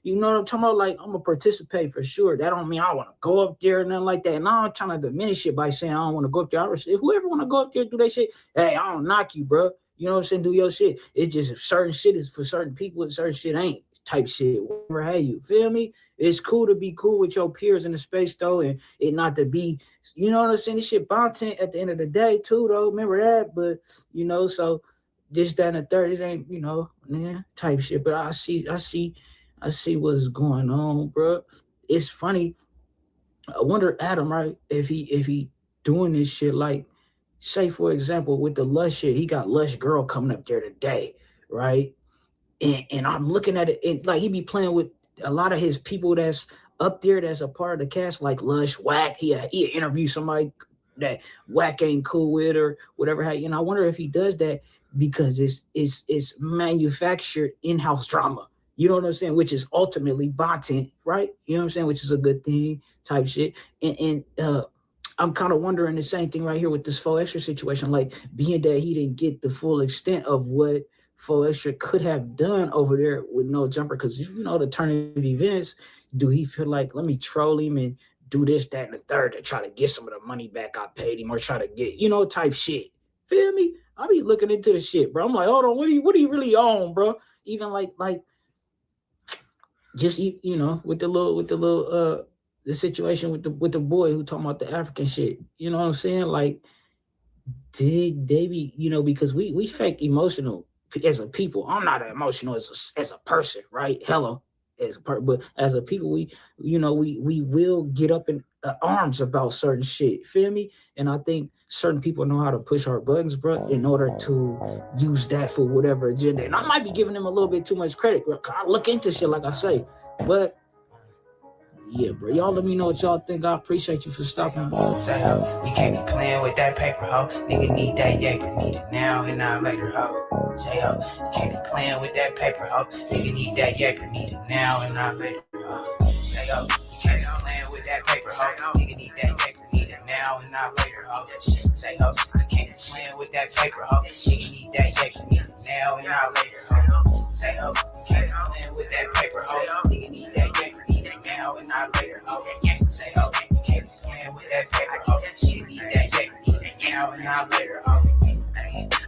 You know what I'm talking about? Like, I'm going to participate for sure. That don't mean I want to go up there or nothing like that. And I'm not trying to diminish it by saying I don't want to go up there. If whoever want to go up there and do that shit, hey, I don't knock you, bro. You know what I'm saying? Do your shit. It's just if certain shit is for certain people and certain shit ain't type shit. Whatever, hey, you feel me? It's cool to be cool with your peers in the space, though, and it not to be, you know what I'm saying? This shit content at the end of the day, too, though. Remember that? But, you know, so this, that, and the third, it ain't, you know, man, type shit. But I see what's going on, bro. It's funny. I wonder, Adam, right, if he doing this shit, like, say, for example, with the Lush shit, he got Lush Girl coming up there today, right? And I'm looking at it, and like he be playing with a lot of his people that's up there that's a part of the cast, like Lush, Wack. He interview somebody that Wack ain't cool with or whatever. And I wonder if he does that because it's manufactured in-house drama. You know what I'm saying? Which is ultimately content, right? You know what I'm saying? Which is a good thing type shit. And I'm kind of wondering the same thing right here with this 4extra situation, like being that he didn't get the full extent of what 4extra could have done over there with no jumper, because you know the turn of events, do he feel like let me troll him and do this, that, and the third to try to get some of the money back I paid him, or try to get, you know, type shit. Feel me? I be looking into the shit, bro. I'm like, hold on, what do you really own, bro? Even like just you know, with the little the situation with the boy who talking about the African shit. You know what I'm saying? Like, did they be, you know, because we fake emotional as a people. I'm not emotional as a person, right? Hello, as a part, but as a people, we will get up in arms about certain shit. Feel me? And I think certain people know how to push our buttons, bro, in order to use that for whatever agenda. And I might be giving them a little bit too much credit, bro. I look into shit, like I say, but yeah, bro. Y'all let me know what y'all think. I appreciate you for stopping by. Say, ho, you can't be playing with that paper, ho. Nigga need that yaper, need it now and not later, ho. Say, ho, you can't be playing with that paper, ho. Nigga need that yaper, need it now and not later, ho. Say, ho, you can't be playing with that paper, ho. Nigga need that yaper, need it now and not later, ho. Say, ho, you can't be playing with that paper, ho. Nigga need that yaper, need it now and not later, ho. Say, ho, you can't be playing with that paper, ho. Nigga need that yaper, need it now and not later, ho. Say, ho, you can't be playing with that paper, ho. Nigga need that yaper, need it now and not later, ho.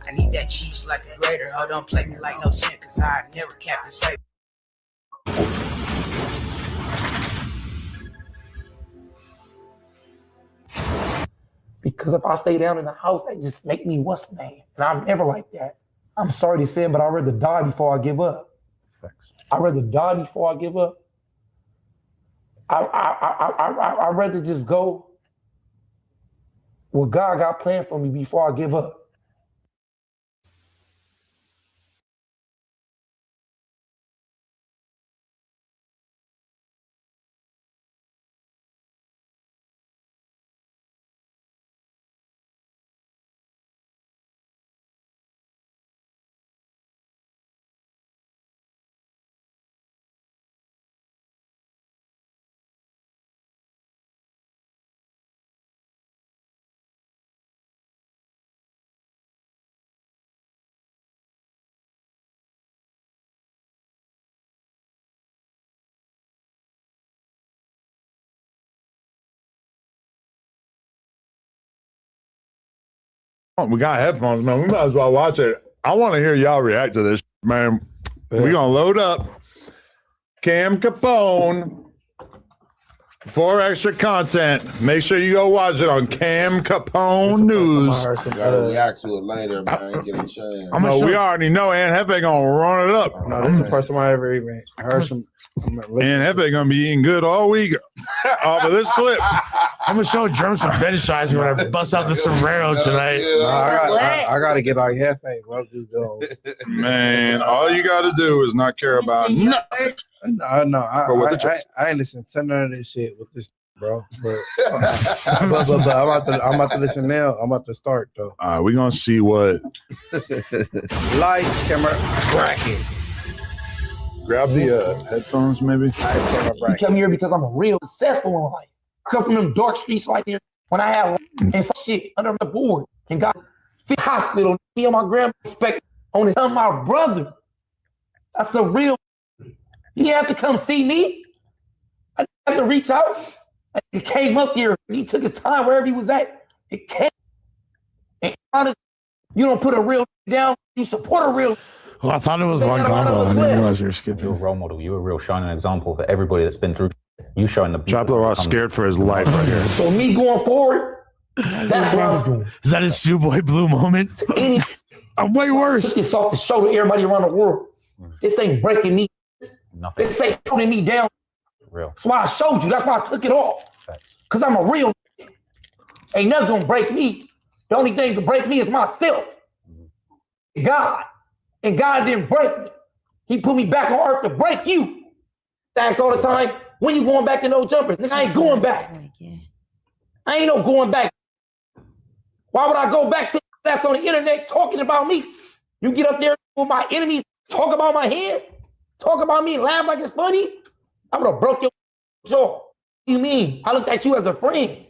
I need that cheese like a grater, ho. Don't play me like no shit, cause I never kept the safe. Because if I stay down in the house, they just make me what's the name. And I'm never like that. I'm sorry to say it, but I'd rather die before I give up. I'd rather die before I give up. I'd rather just go what God got planned for me before I give up. We got headphones, man. We might as well watch it. I want to hear y'all react to this, man. Yeah. We're going to load up Cam Capone, 4extra content. Make sure you go watch it on Cam Capone News. Gotta react to it later, man. Get a chance. We already know Aunt Hefe going to run it up. No, this is the first time I ever even heard some. And Hefe going to be eating good all week off of this clip. I'm going to show Drum some fetish size when I bust out the sombrero tonight. I got to get like Hefe, bro. Just go. Man, all you got to do is not care about nothing. No, I ain't listening to none of this shit with this. bro. But I'm about to listen now. I'm about to start though. All right, we're gonna see what. Lights, camera, bracket. Grab the headphones, maybe. Lights, camera, You bracket. come here because I'm real successful in life. I come from them dark streets like there when I had and some shit under the board and got fit hospital. Me and my grandma expect on his son, my brother. That's a real. He didn't have to come see me. I didn't have to reach out. He came up here. He took his time wherever he was at. It came. And honest, you don't put a real down. You support a real. Well, I thought it was one combo. I didn't realize you were skipping. You're a role model. You're a real shining example for everybody that's been through. You showing the Chopper was scared for his life right here. So me going forward, that's what I'm doing. Is that his Shoeboy Blue moment? I'm way worse. Took this off the show to everybody around the world. This ain't breaking me. Nothing. This ain't holding me down. Real. That's why I showed you. That's why I took it off. Because I'm a real. Ain't nothing gonna break me. The only thing that can break me is myself. God. And God didn't break me. He put me back on earth to break you. Thanks all the time. When you going back to no jumpers? Nigga, I ain't going back. I ain't no going back. Why would I go back to that's on the internet talking about me? You get up there with my enemies, talk about my head, talk about me, laugh like it's funny. I would have broke your jaw. What do you mean? I looked at you as a friend.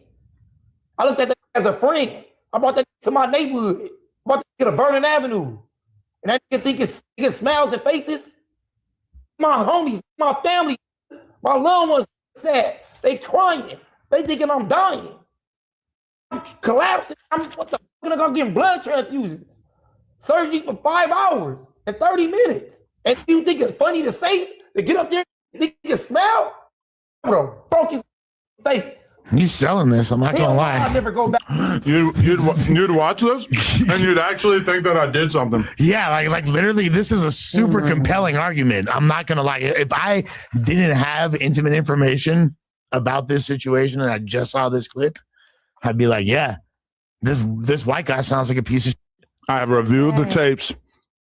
I looked at that as a friend. I brought that to my neighborhood. I brought that to Vernon Avenue. And that nigga think it smiles and faces. My homies, my family, my loved ones sad. They crying. They thinking I'm dying. I'm collapsing. I'm gonna get blood transfusions. Surgery for 5 hours and 30 minutes. And you think it's funny to say, to get up there and think it smell? I would have broke his face. He's selling this. I'm not gonna lie. I'll never go back. You'd watch this and you'd actually think that I did something. Yeah, like literally, this is a super compelling argument. I'm not gonna lie. If I didn't have intimate information about this situation and I just saw this clip, I'd be like, yeah, this white guy sounds like a piece of shit. I have reviewed the tapes.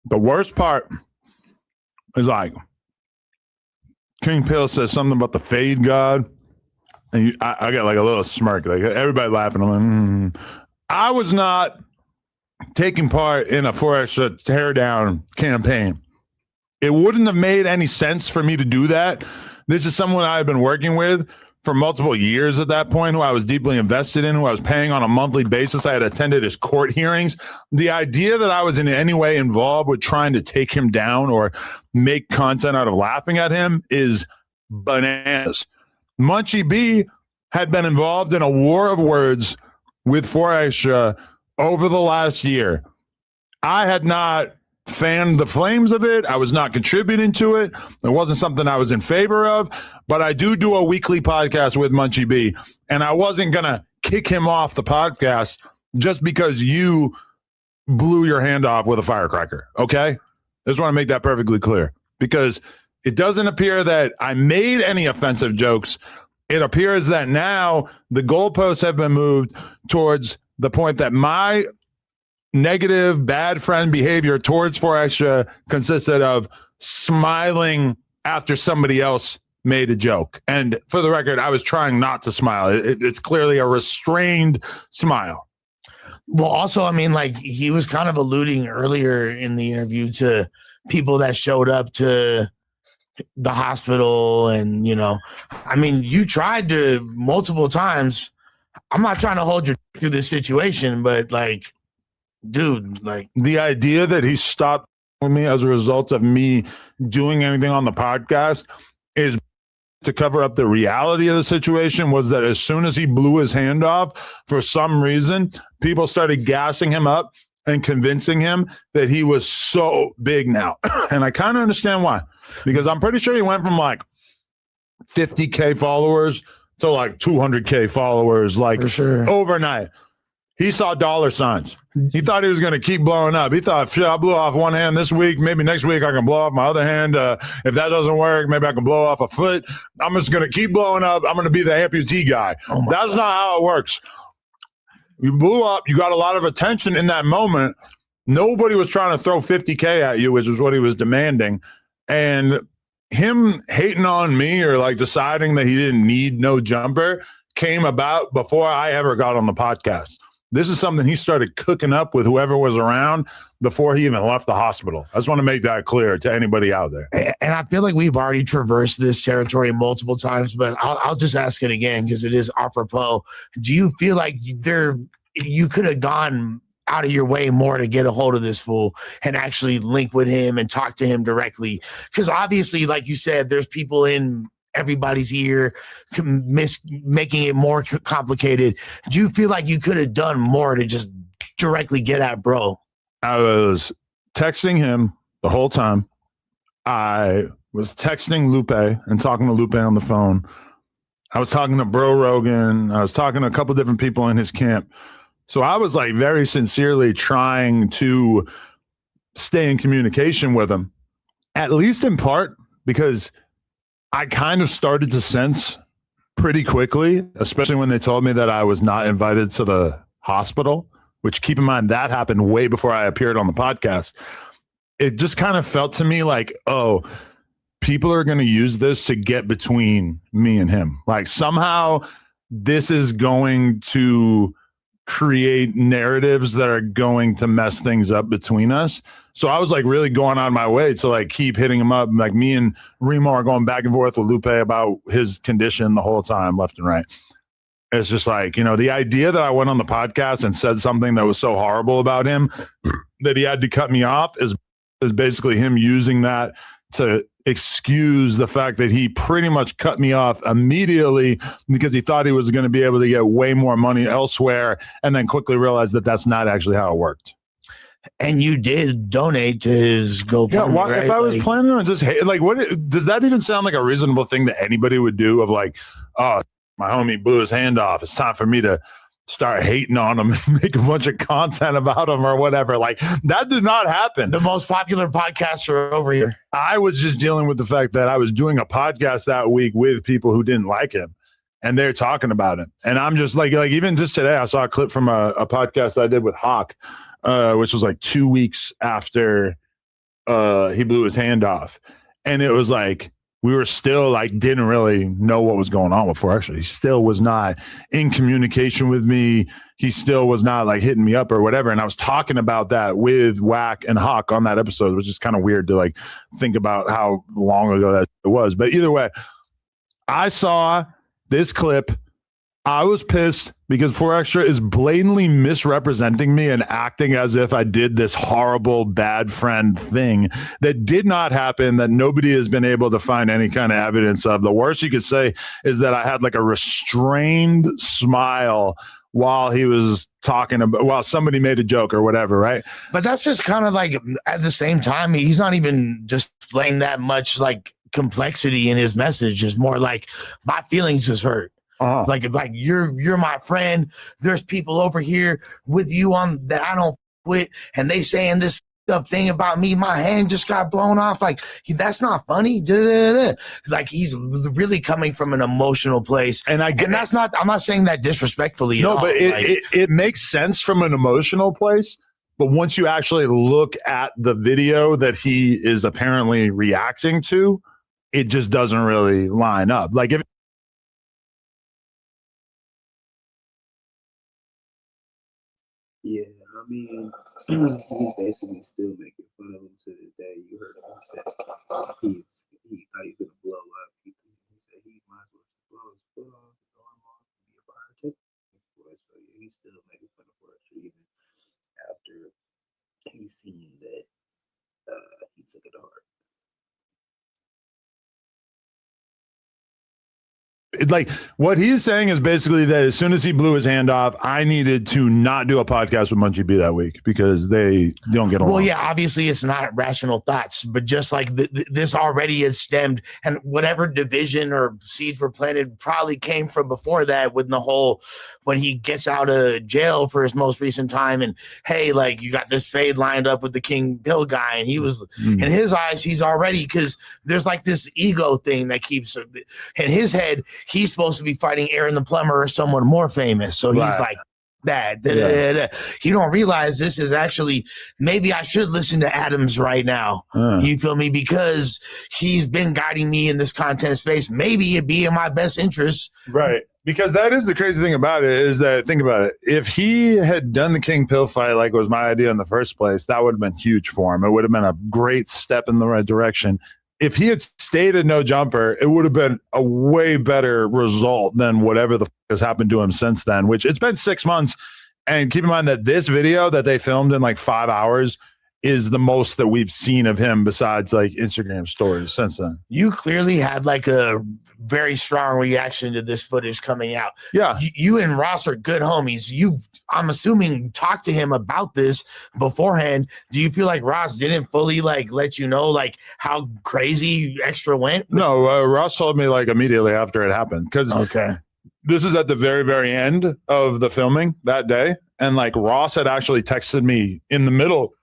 The worst part is like King Pill says something about the fade god. And I got like a little smirk, like everybody laughing. I'm like, I was not taking part in a 4extra teardown campaign. It wouldn't have made any sense for me to do that. This is someone I've been working with for multiple years at that point, who I was deeply invested in, who I was paying on a monthly basis. I had attended his court hearings. The idea that I was in any way involved with trying to take him down or make content out of laughing at him is bananas. MunchieB had been involved in a war of words with 4extra over the last year. I had not fanned the flames of it. I was not contributing to it. It wasn't something I was in favor of, but I do a weekly podcast with MunchieB, and I wasn't going to kick him off the podcast just because you blew your hand off with a firecracker, okay? I just want to make that perfectly clear, because it doesn't appear that I made any offensive jokes. It appears that now the goalposts have been moved towards the point that my negative, bad friend behavior towards 4extra consisted of smiling after somebody else made a joke. And for the record, I was trying not to smile. It's clearly a restrained smile. Well, also, I mean, like he was kind of alluding earlier in the interview to people that showed up to the hospital, and I mean, you tried to multiple times. I'm not trying to hold your through this situation, but like, dude, like the idea that he stopped with me as a result of me doing anything on the podcast is to cover up the reality of the situation. Was that as soon as he blew his hand off, for some reason, people started gassing him up and convincing him that he was so big now. And I kind of understand why, because I'm pretty sure he went from like 50K followers to like 200K followers, like overnight. He saw dollar signs. He thought he was going to keep blowing up. He thought, shit, I blew off one hand this week. Maybe next week I can blow off my other hand. If that doesn't work, maybe I can blow off a foot. I'm just going to keep blowing up. I'm going to be the amputee guy. That's not how it works. You blew up. You got a lot of attention in that moment. Nobody was trying to throw 50K at you, which is what he was demanding. And him hating on me or like deciding that he didn't need no jumper came about before I ever got on the podcast. This is something he started cooking up with whoever was around before he even left the hospital. I just want to make that clear to anybody out there. And I feel like we've already traversed this territory multiple times, but I'll just ask it again because it is apropos. Do you feel like you could have gone out of your way more to get a hold of this fool and actually link with him and talk to him directly? Because obviously, like you said, there's people in everybody's ear making it more complicated. Do you feel like you could have done more to just directly get at bro? I was texting him the whole time. I was texting Lupe and talking to Lupe on the phone. I was talking to Bro Rogan. I was talking to a couple different people in his camp. So I was like very sincerely trying to stay in communication with him, at least in part because I kind of started to sense pretty quickly, especially when they told me that I was not invited to the hospital, which, keep in mind, that happened way before I appeared on the podcast. It just kind of felt to me like, oh, people are going to use this to get between me and him. Like somehow this is going to create narratives that are going to mess things up between us. So I was like really going on my way to like keep hitting him up. Like me and Remo are going back and forth with Lupe about his condition the whole time, left and right. It's just like, you know, the idea that I went on the podcast and said something that was so horrible about him that he had to cut me off is basically him using that to excuse the fact that he pretty much cut me off immediately because he thought he was going to be able to get way more money elsewhere, and then quickly realized that that's not actually how it worked. And you did donate to his GoFundMe. Yeah, right? If I was planning on just like, what does that even sound like a reasonable thing that anybody would do? Of like, oh, my homie blew his hand off. It's time for me to start hating on him and make a bunch of content about him or whatever. Like that did not happen. The most popular podcaster over here. I was just dealing with the fact that I was doing a podcast that week with people who didn't like him, and they're talking about it. And I'm just like even just today, I saw a clip from a podcast I did with Hawk, which was like 2 weeks after he blew his hand off. And it was like, we were still like, didn't really know what was going on with 4extra. He still was not in communication with me. He still was not like hitting me up or whatever. And I was talking about that with Whack and Hawk on that episode, which is kind of weird to like think about how long ago that it was. But either way, I saw this clip. I was pissed because 4extra is blatantly misrepresenting me and acting as if I did this horrible bad friend thing that did not happen, that nobody has been able to find any kind of evidence of. The worst you could say is that I had like a restrained smile while he was talking about, while somebody made a joke or whatever, right? But that's just kind of like, at the same time, he's not even displaying that much like complexity in his message. It's more like, my feelings was hurt. Uh-huh. Like you're my friend. There's people over here with you on that I don't with, and they saying this up thing about me. My hand just got blown off. Like that's not funny. Da-da-da-da. Like he's really coming from an emotional place, and that's not. I'm not saying that disrespectfully. No, at all. But it makes sense from an emotional place. But once you actually look at the video that he is apparently reacting to, it just doesn't really line up. Like if. Yeah, I mean, he's basically still making fun of him to this day. You heard him say he thought he was gonna blow up. He said he might as well just blow his foot off, his arm off, and be a fire tip. So yeah, he's still making fun of 4extra even after he's seen that he took it to heart. Like what he's saying is basically that as soon as he blew his hand off, I needed to not do a podcast with MunchieB that week because they don't get along. Well, yeah, obviously it's not rational thoughts, but just like this already is stemmed, and whatever division or seeds were planted probably came from before that, with the whole when he gets out of jail for his most recent time, and hey, like you got this fade lined up with the King Bill guy, and he was in his eyes, he's already, because there's like this ego thing that keeps in his head. He's supposed to be fighting Aaron the Plumber or someone more famous. So he's like that. You don't realize this is actually, maybe I should listen to Adams right now. You feel me? Because he's been guiding me in this content space. Maybe it'd be in my best interest. Right. Because that is the crazy thing about it is that, think about it. If he had done the King Pill fight like was my idea in the first place, that would have been huge for him. It would have been a great step in the right direction. If he had stayed at No Jumper, it would have been a way better result than whatever the has happened to him since then, which it's been 6 months. And keep in mind that this video that they filmed in like 5 hours is the most that we've seen of him besides like Instagram stories since then. You clearly had like a very strong reaction to this footage coming out. Yeah. You and Ross are good homies. I'm assuming, talked to him about this beforehand. Do you feel like Ross didn't fully like let you know like how crazy Extra went? No, Ross told me like immediately after it happened because this is at the very, very end of the filming that day. And like Ross had actually texted me in the middle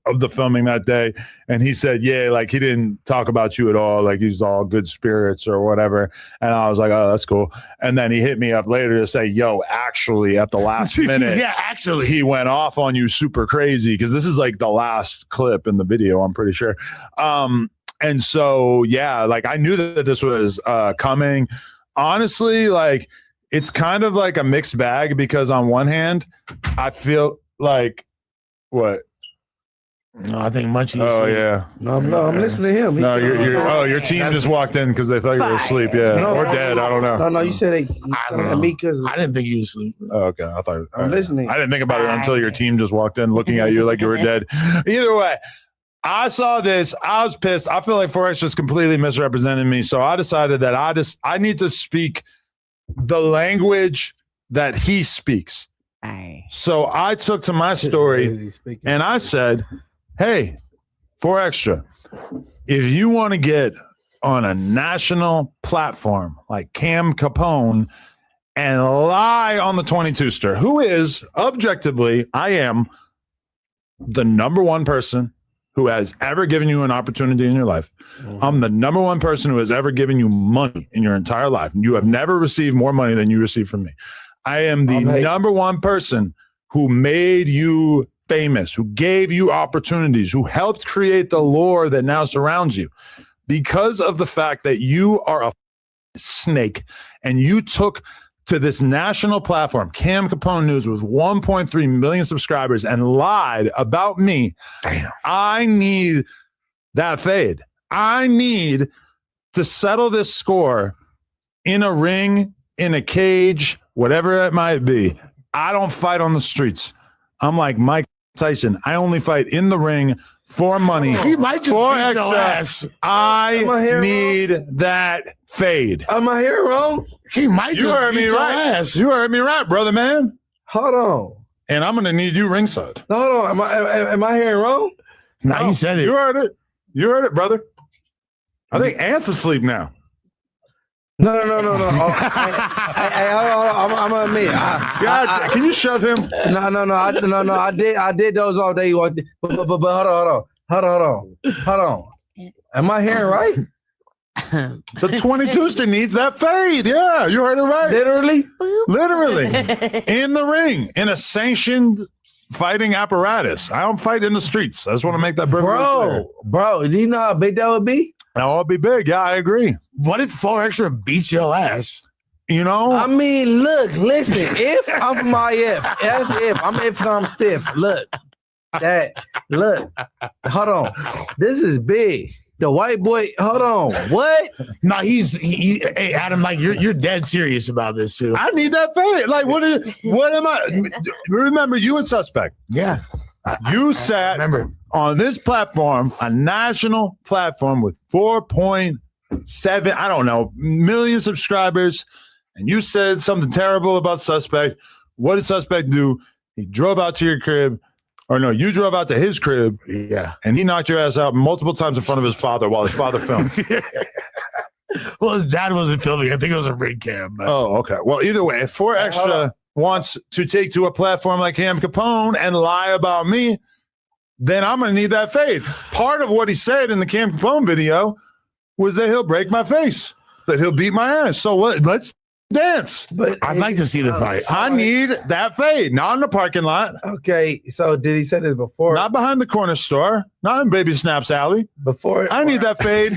of the filming that day, and he said, yeah, like he didn't talk about you at all, like he's all good spirits or whatever. And I was like, oh, that's cool. And then he hit me up later to say, yo, actually at the last minute actually he went off on you super crazy, because this is like the last clip in the video, I'm pretty sure. And so yeah, like I knew that this was coming. Honestly, like it's kind of like a mixed bag, because on one hand I feel like what. No, I think Munchie. Oh yeah. No, I'm listening to him. No, your team just walked in because they thought you were asleep. Yeah, or dead. I don't know. No, you said they. Me because I didn't think you were asleep. Oh, okay, I thought. I'm listening. I didn't think about it until your team just walked in, looking at you like you were dead. Either way, I saw this. I was pissed. I feel like 4extra just completely misrepresented me. So I decided that I need to speak the language that he speaks. So I took to my story and I said, hey, 4extra, if you want to get on a national platform like Cam Capone and lie on the 22ster, who is objectively, I am the number one person who has ever given you an opportunity in your life. I'm the number one person who has ever given you money in your entire life. You have never received more money than you received from me. I am the number one person who made you famous, who gave you opportunities, who helped create the lore that now surrounds you. Because of the fact that you are a snake and you took to this national platform, Cam Capone News, with 1.3 million subscribers, and lied about me. Damn. I need that fade. I need to settle this score in a ring, in a cage, whatever it might be. I don't fight on the streets. I'm like Mike Tyson. I only fight in the ring for money. He might just for beat your extra. ass. I need that fade. Am I here wrong? He might You just heard beat me your right. ass. You heard me right, brother man. Hold on. And I'm gonna need you ringside. No, hold on. Am I hearing wrong? No, you said it. You heard it. You heard it, brother. I think Ant's asleep now. No. I'm gonna admit. God, can you shove him? No. I did those all day. But hold on. Am I hearing right? The 22ster needs that fade. Yeah, you heard it right. Literally. In the ring, in a sanctioned fighting apparatus. I don't fight in the streets. I just want to make that bro. Do you know how big that would be? I'll be big. Yeah, I agree. What if 4extra beats your ass? You know? I mean, listen. If I'm from my that's if. I'm if I'm stiff. Look. Hold on. This is big. The white boy, hold on. What? No, hey, Adam, like you're dead serious about this too. I need that fade. Like, what am I? Remember, you and Suspect. Yeah. You sat on this platform, a national platform with 4.7, I don't know, million subscribers, and you said something terrible about Suspect. What did Suspect do? He drove out to your crib. Or no, you drove out to his crib, and he knocked your ass out multiple times in front of his father while his father filmed. Well, his dad wasn't filming. I think it was a rig cam. But. Oh, okay. Well, either way, if 4extra wants to take to a platform like Cam Capone and lie about me, then I'm going to need that fade. Part of what he said in the Cam Capone video was that he'll break my face, that he'll beat my ass. So let's dance. But I'd like to see the fight. I need that fade, not in the parking lot. Okay, so did he say this before? Not behind the corner store, not in Baby Snap's alley. Before I need that fade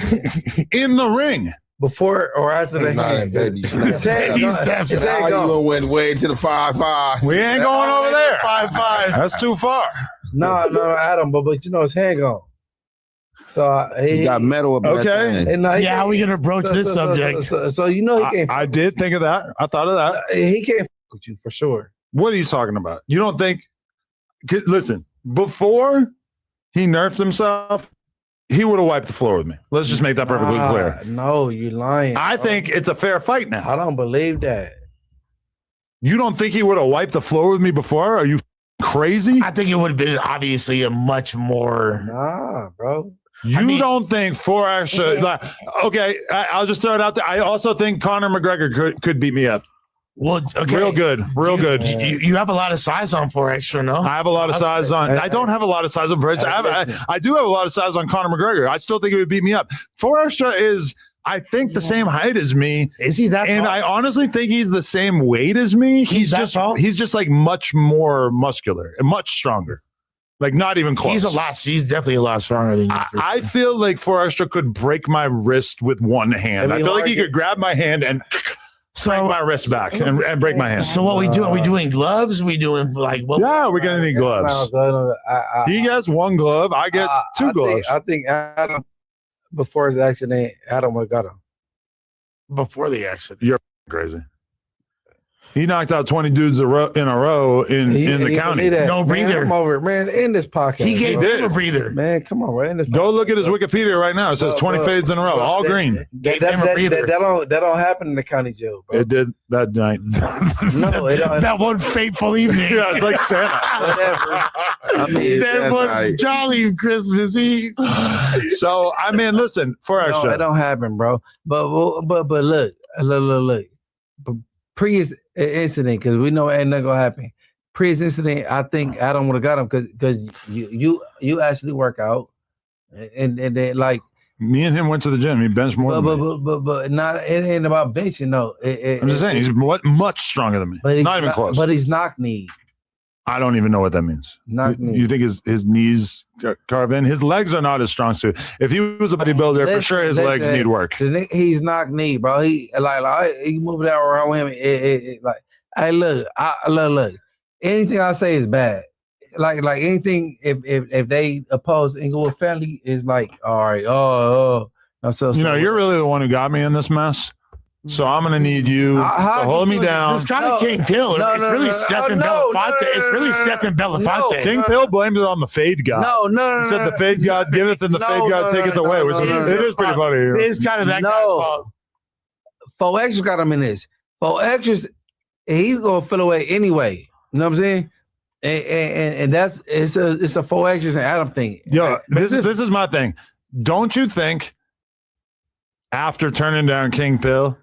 in the ring. Before or after the Nah, hand? baby His head gone. His head How you gone. gonna win way to the 5-5? We ain't going over there. 5'5". That's too far. No, Adam, but you know his hand gone. So He got metal up in that Okay. thing. and now he Yeah, how can't- we gonna broach this subject? So you know he can't. I did think of that. I thought of that. He can't fuck with you for sure. What are you talking about? You don't think? Listen, before he nerfed himself, he would have wiped the floor with me. Let's just make that perfectly clear. No, you're lying. I think it's a fair fight now. I don't believe that. You don't think he would have wiped the floor with me before? Are you crazy? I think it would have been obviously a much more. Nah, bro. You don't think 4extra? Like, okay, I'll just throw it out there. I also think Conor McGregor could beat me up. Well, okay. Real good. You have a lot of size on 4extra, no? I have a lot of size on. I don't have a lot of size on 4extra. I do have a lot of size on Conor McGregor. I still think he would beat me up. 4extra is, I think, the same height as me. Is he that? And tall? I honestly think he's the same weight as me. He's just like much more muscular and much stronger. Like not even close. He's definitely a lot stronger than you. I feel like 4extra could break my wrist with one hand. I feel like he could grab my hand and break my wrist back and break my hand. So what we do? Are we doing gloves? We doing like what? Yeah, we're gonna need gloves. He gets one glove. I get two gloves. I think Adam, before his accident, Adam would have got him. Before the accident. You're crazy. He knocked out 20 dudes in a row in the county. No breather. Man, come over, man. In this podcast. He gave did. him a breather. Man, come on, man. Go look at his Wikipedia right now. It says 20 fades in a row, all green. Gave him a breather. That don't happen in the county jail, bro. It did that night. No, it don't. That one fateful evening. Yeah, it's like Santa. Whatever. I mean, That one jolly Christmas Eve. So I mean, listen, 4extra. no, it don't happen, bro. But look. But previous incident, because we know ain't nothing gonna happen. Previous incident, I think Adam would have got him because you actually work out, and then like me and him went to the gym. He benched more than me. but not it ain't about benching. No, I'm just saying he's much stronger than me. But Not even close. But he's knock knee. I don't even know what that means. Knock knee. You think his knees carve in? His legs are not as strong. So if he was a bodybuilder, for sure his legs need work. He's knock knee, bro. He he move that around him. Like, hey, look. Anything I say is bad. Like anything if they oppose and go with family is like, all right. Oh. So you're really the one who got me in this mess. So I'm gonna need you to hold me down. It's kind of King Pill. It's really Stephen Belafonte. It's really Stephen Belafonte. King Pill blamed it on the fade god. No. He said the fade god giveth and the fade god taketh away, which it is pretty funny. It is kind of that guy's fault. 4extra got him in this. 4extra, he's gonna fill away anyway. You know what I'm saying? And that's it's a 4extra and Adam thing. Yo, this is my thing. Don't you think after turning down King Pill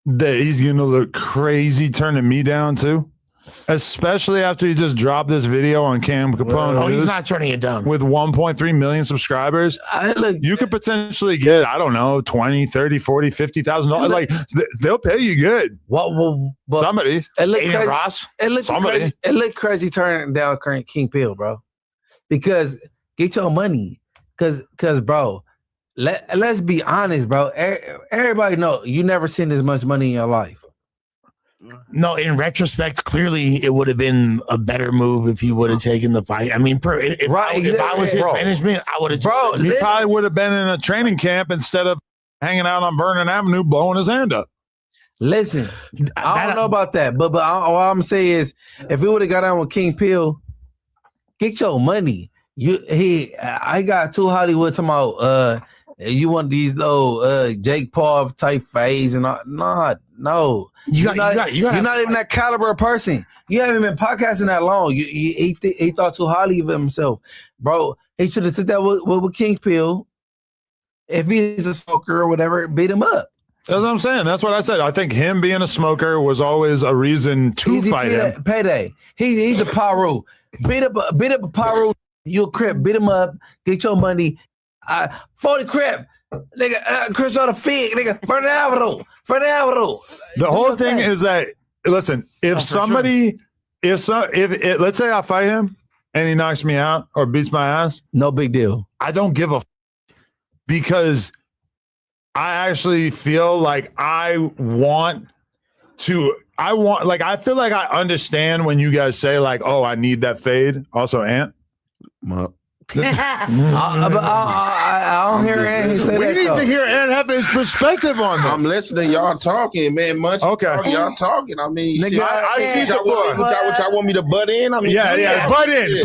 that he's gonna look crazy turning me down too? Especially after he just dropped this video on Cam Capone. Oh, he's not turning it down. With 1.3 million subscribers, you could potentially get, I don't know, 20, 30, 40, $50,000. Like they'll pay you good. Somebody. It looked Aiden crazy. Ross? It looked crazy turning down current King Pill, bro. Because get your money. Cause bro, let's be honest, bro. Everybody know you never seen this much money in your life. No, in retrospect, clearly it would have been a better move if he would have taken the fight. I mean, if I was his management, I would have. Bro, he probably would have been in a training camp instead of hanging out on Vernon Avenue blowing his hand up. Listen, I don't know about that, but all I'm saying is, if we would have got on with King Pill, get your money. I got too Hollywood talking about you want these little Jake Paul type phase and all. No. You're not even that caliber of person. You haven't been podcasting that long. He thought too highly of himself, bro. He should have took that with King Pill. If he's a smoker or whatever, beat him up. That's what I'm saying. That's what I said. I think him being a smoker was always a reason to fight him. Payday. He's a Paru. Beat up a Paru. You a Crip. Beat him up. Get your money. 40 Crip. Nigga, Chris on the fig. Nigga, Fernando. The whole thing is that, listen, if somebody, let's say I fight him and he knocks me out or beats my ass. No big deal. I don't give a because I actually feel like I feel like I understand when you guys say like, oh, I need that fade. Also, Ant. I don't hear Ant say We that. need to hear Ant have his perspective on this. I'm listening. Y'all talking, man. Munchie. Okay. Y'all talking. I mean, Nigga, shit. I see the floor. What y'all want me to butt in? I mean, Yeah. Butt in.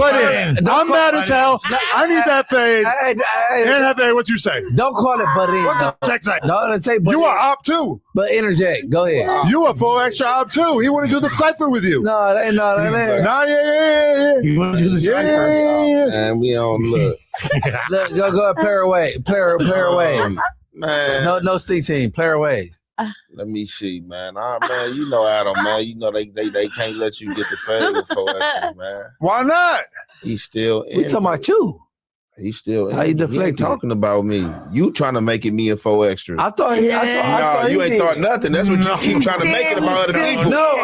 I'm mad as hell. I need that fade. Ant Hefe, what you say? Don't call it butt in. What's the text say? No, let's say butt You in. are up too. But interject. Go ahead. You are 4extra up too. He want to do the cipher with you. No, that ain't. No, yeah. You want to do the cipher? And we don't look. Look, go player ways. Man. No stick team. Player ways. Let me see, man. Man, you know Adam, man. You know they can't let you get the fade with 4extras, man. Why not? He's still in. We talking about you. He's still in. How you He ain't deflecting? talking about me. You trying to make it me and 4extra. I thought you ain't thought nothing. That's what you keep trying to make it about other people. No,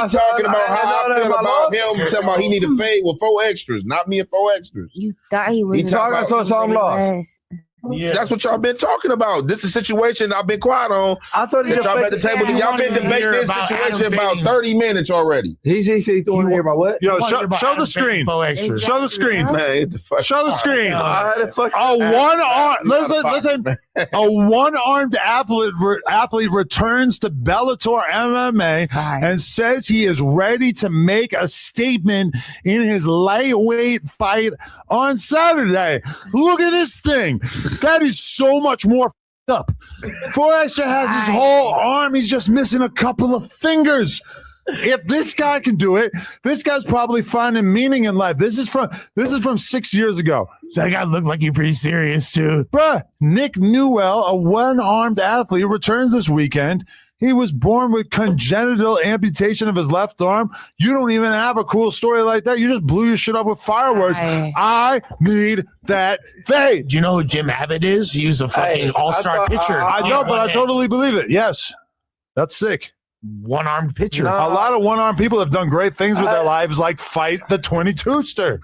He's talking about how I feel about him. Talking about he need a fade with 4extras, not me and 4extras. You thought he was. He talking about so I'm lost. Yeah. That's what y'all been talking about. This is a situation I've been quiet on. I thought that y'all at the table. Y'all been debating this situation about 30 minutes already. He throwing here about what? Yo, show the screen. Show the screen. Man, get the fuck. Show the screen. Listen. A one-armed athlete returns to Bellator MMA and says he is ready to make a statement in his lightweight fight on Saturday. Look at this thing. That is so much more up. 4extra has his whole arm. He's just missing a couple of fingers. If this guy can do it, this guy's probably finding meaning in life. This is from 6 years ago. That guy looked like you're pretty serious too. Bruh, Nick Newell, a one-armed athlete, returns this weekend. He was born with congenital amputation of his left arm. You don't even have a cool story like that. You just blew your shit up with fireworks. I need that fade. Do you know who Jim Abbott is? He was a fucking all-star pitcher. I know, but I totally believe it. Yes. That's sick. One-armed pitcher. A lot of one-armed people have done great things with their lives, like fight the 22-ster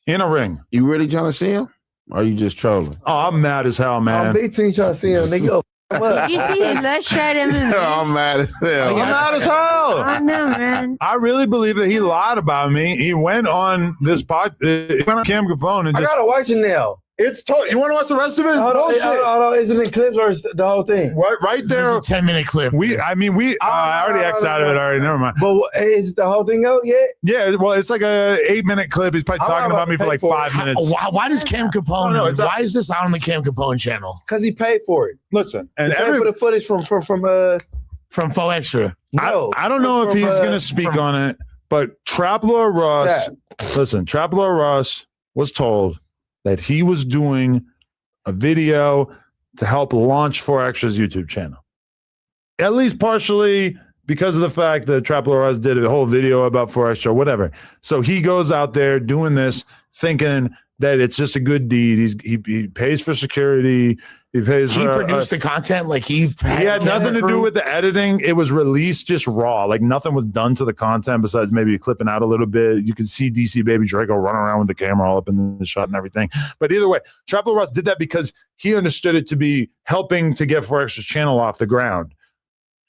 in a ring. You really trying to see him? Or are you just trolling? Oh, I'm mad as hell, man. Big team trying to see him. Nigga, Did you see his left shirt? I'm mad as hell. I'm mad as hell. I know, man. I really believe that he lied about me. He went on this he went on Cam Capone and I just. gotta watch it now. It's total. You want to watch the rest of it? Hold on. Is it in clips or is it the whole thing? Right there. It's a 10-minute clip. I already X'd out of it already. Never mind. But is the whole thing out yet? Yeah, well, it's like a 8-minute clip. He's probably talking about me for like 5 minutes. Why does Cam Capone? Why is this out on the Cam Capone channel? Because he paid for it. Listen, and he paid for the footage from 4extra. No, I don't know if he's going to speak on it, but Trap Lord Ross. Listen, Trap Lord Ross was told that he was doing a video to help launch 4extra's YouTube channel. At least partially because of the fact that Trap Lord Ross did a whole video about 4extra, whatever. So he goes out there doing this, thinking that it's just a good deed. He pays for security. He produced the content. Like he had nothing to do with the editing. It was released just raw. Like nothing was done to the content besides maybe clipping out a little bit. You could see DC Baby Draco run around with the camera all up in the shot and everything. But either way, Trap Lord Ross did that because he understood it to be helping to get 4extra's channel off the ground.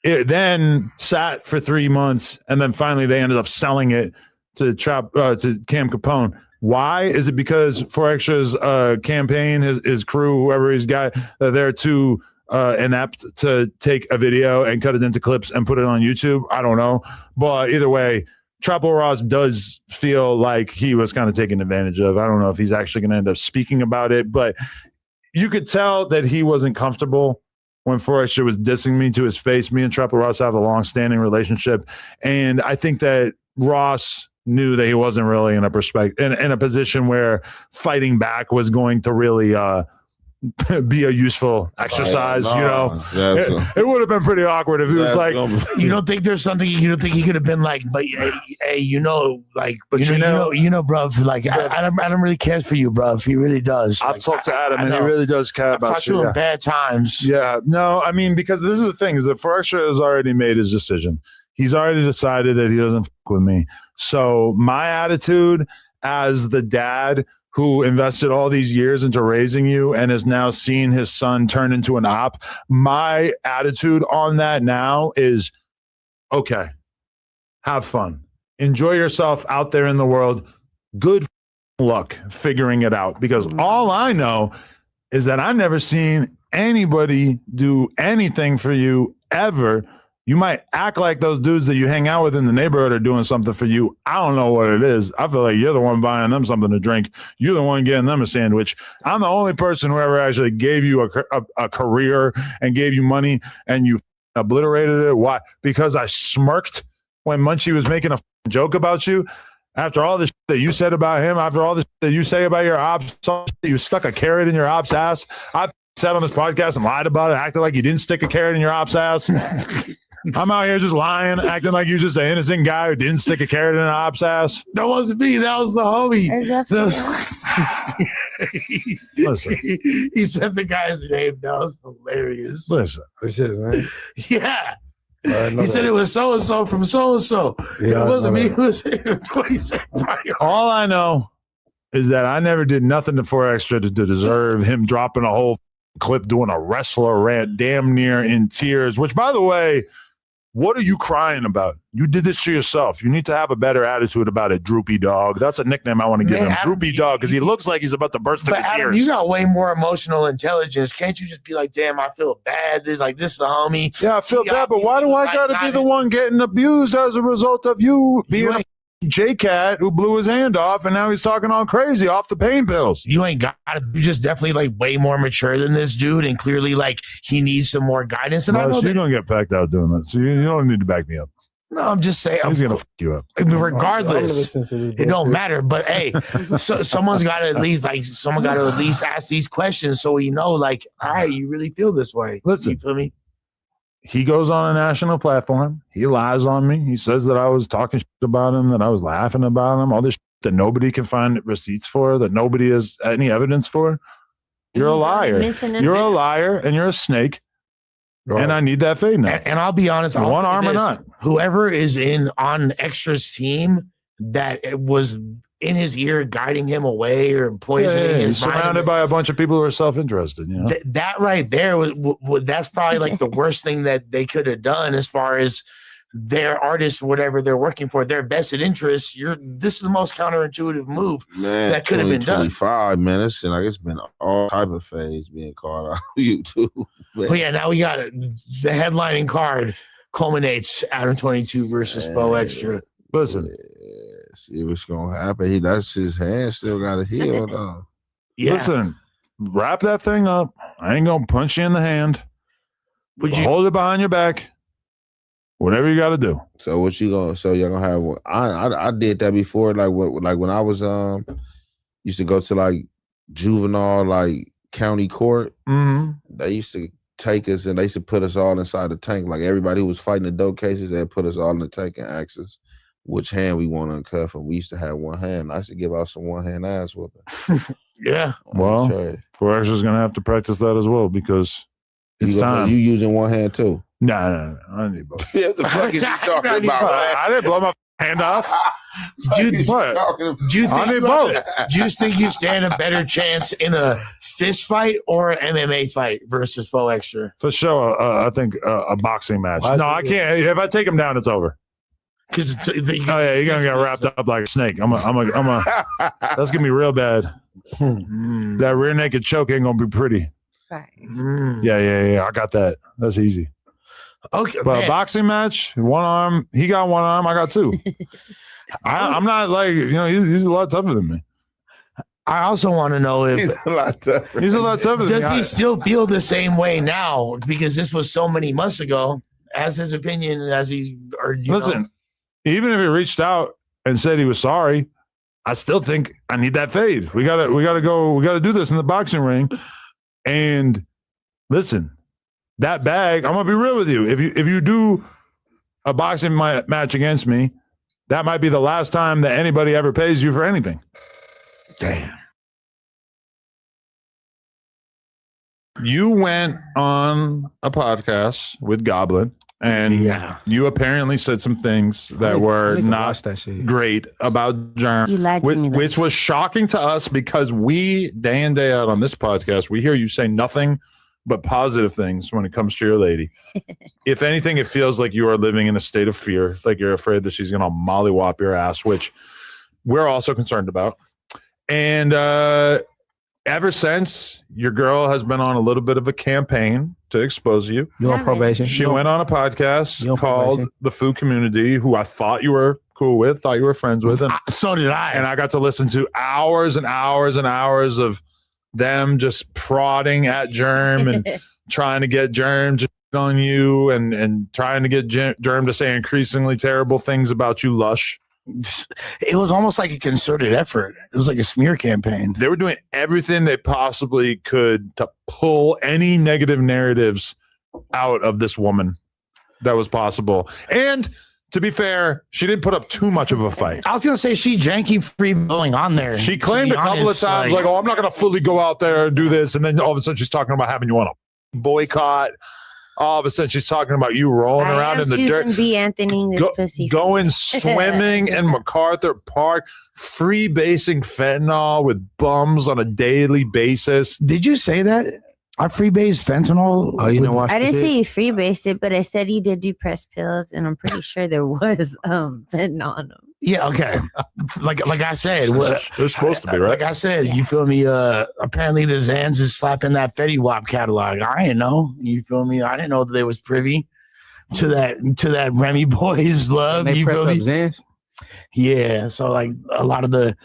It then sat for 3 months, and then finally they ended up selling it to Cam Capone. Why? Is it because 4extra's campaign, his crew, whoever he's got, they're too inept to take a video and cut it into clips and put it on YouTube? I don't know. But either way, Trap Lord Ross does feel like he was kind of taken advantage of. I don't know if he's actually going to end up speaking about it, but you could tell that he wasn't comfortable when 4extra was dissing me to his face. Me and Trap Lord Ross have a long-standing relationship, and I think that Ross knew that he wasn't really in a position where fighting back was going to really be a useful exercise. It would have been pretty awkward if he was like, you don't think there's something you don't think he could have been like, but hey, bruv, like I don't really care for you, bruv. He really does. I've talked to Adam, and he really does care about you. I've talked to him bad times. Yeah, no, I mean, because this is the thing: is that 4extra has already made his decision. He's already decided that he doesn't fuck with me. So my attitude as the dad who invested all these years into raising you and is now seeing his son turn into an op. My attitude on that now is, okay, have fun. Enjoy yourself out there in the world. Good luck figuring it out, because all I know is that I've never seen anybody do anything for you ever. You might act like those dudes that you hang out with in the neighborhood are doing something for you. I don't know what it is. I feel like you're the one buying them something to drink. You're the one getting them a sandwich. I'm the only person who ever actually gave you a career and gave you money, and you obliterated it. Why? Because I smirked when Munchie was making a joke about you. After all this that you said about him, after all this that you say about your ops, you stuck a carrot in your ops ass. I've said on this podcast and lied about it, acted like you didn't stick a carrot in your ops ass. I'm out here just lying, acting like you're just an innocent guy who didn't stick a carrot in an ops ass. That wasn't me. That was the homie. Listen. He said the guy's name. That was hilarious. Listen. What's his name? Yeah. He said it was so-and-so from so-and-so. Yeah, it wasn't me. It was what he said. All I know is that I never did nothing to 4extra to deserve him dropping a whole clip doing a wrestler rant damn near in tears, which, by the way, what are you crying about? You did this to yourself. You need to have a better attitude about it, Droopy Dog. That's a nickname I want to give him, Adam, Droopy Dog, because he looks like he's about to burst into Adam, tears. you got way more emotional intelligence. Can't you just be like, damn, I feel bad. This is the homie. Yeah, I feel bad, but why do I got to be the one getting abused as a result of you being a J-Cat who blew his hand off and now he's talking all crazy off the pain pills? You ain't got it. You just definitely like way more mature than this dude, and clearly like he needs some more guidance. And I know you're going to get packed out doing that, so you don't need to back me up. No, I'm just saying. He's going to fuck you up. I mean, regardless, it don't matter. But hey, someone's got to at least ask these questions so we know, like, all right, you really feel this way. Listen, you feel me? He goes on a national platform. He lies on me. He says that I was talking shit about him, that I was laughing about him, all this shit that nobody can find receipts for, that nobody has any evidence for. You're a liar. You're a liar, and you're a snake. Right. And I need that fade now. And I'll be honest, one arm or not. Whoever is on Extra's team that was in his ear guiding him away or poisoning his mind. Surrounded by a bunch of people who are self-interested. You know? That right there that's probably like the worst thing that they could have done as far as their artists, whatever they're working for, their vested interests. This is the most counterintuitive move that could have been done. 25 minutes, and it's been all type of phase being called out on YouTube. Well, yeah, now we got the headlining card culminates Adam 22 versus 4extra. Listen. See what's gonna happen. That's his hand still got to heal though. Yeah. Listen, wrap that thing up. I ain't gonna punch you in the hand. Would you hold it behind your back? Whatever you got to do. So what you gonna? So you're gonna have? I did that before. Like when I was used to go to like juvenile like county court. Mm-hmm. They used to take us and they used to put us all inside the tank. Like everybody who was fighting the dope cases, they put us all in the tank and ask us which hand we want to uncuff, and we used to have one hand. I used to give out some one hand ass whooping. Yeah. Well, 4extra's gonna have to practice that as well because it's time. You using one hand too? No. I need both. What the fuck is he talking about? I didn't blow my hand off. Do you think you stand a better chance in a fist fight or an MMA fight versus 4extra? For sure, I think a boxing match. No, I can't. If I take him down, it's over. Because you're gonna get wrapped up like a snake. That's gonna be real bad. That rear naked choke ain't gonna be pretty. Right. Yeah. I got that. That's easy. Okay, but a boxing match, one arm. He got one arm. I got two. I'm not like he's a lot tougher than me. I also want to know if he's a lot tougher. He's a lot tougher. Does he still feel the same way now? Because this was so many months ago. As his opinion, as he listen. Even if he reached out and said he was sorry, I still think I need that fade. We gotta do this in the boxing ring. And listen, that bag, I'm gonna be real with you. If you do a boxing match against me, that might be the last time that anybody ever pays you for anything. Damn. You went on a podcast with Goblin And you apparently said some things that were not great about Germ, You lied to me, which was shocking to us because we, day in, day out on this podcast, we hear you say nothing but positive things when it comes to your lady. If anything, it feels like you are living in a state of fear, like you're afraid that she's going to mollywop your ass, which we're also concerned about. And ever since, your girl has been on a little bit of a campaign to expose you. You're on probation. She went on a podcast called The Food Community, who I thought you were cool with, thought you were friends with. And so did I. And I got to listen to hours and hours and hours of them just prodding at Germ and trying to get Germ to on you and trying to get Germ to say increasingly terrible things about you, Lush. It was almost like a concerted effort. It was like a smear campaign. They were doing everything they possibly could to pull any negative narratives out of this woman that was possible. And to be fair, she didn't put up too much of a fight. I was going to say she janky free going on there. She claimed a couple of times like, oh, I'm not going to fully go out there and do this. And then all of a sudden she's talking about having you on a boycott. All of a sudden, she's talking about you rolling around in the dirt. B. Anthony, this pussy. Going swimming in MacArthur Park, freebasing fentanyl with bums on a daily basis. Did you say that? I freebased fentanyl? Oh, you know what? I didn't say he freebased it, but I said he did do press pills, and I'm pretty sure there was fentanyl on them. Yeah, okay. Like I said, they're supposed to be, right? Like I said, you feel me? Apparently the Zans is slapping that Fetty Wap catalog. I didn't know. You feel me? I didn't know that they was privy to that Remy Boys love. They you press feel up me? Zans? Yeah. So like a lot of the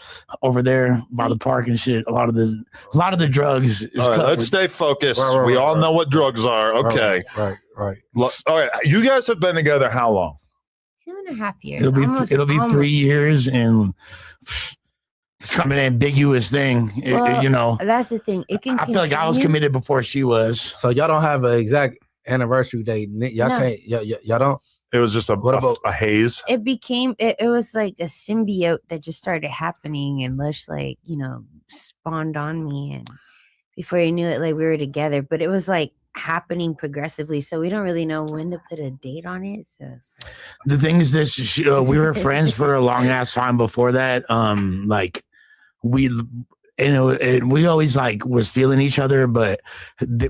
over there by the park and shit, a lot of the drugs is all right, covered. let's stay focused. We all know what drugs are. Okay. Right. All right. You guys have been together how long? 2.5 years. It'll be 3 years, and it's kind of an ambiguous thing. Well, you know, that's the thing. It can. I feel like I was committed before she was. So y'all don't have an exact anniversary date. Y'all can't. Y'all don't. It was just a haze. It became. It was like a symbiote that just started happening, and Lush, like, spawned on me, and before you knew it, like, we were together. But it was like happening progressively, so we don't really know when to put a date on it. So the thing is this, we were friends for a long ass time before that. Like we always like was feeling each other, but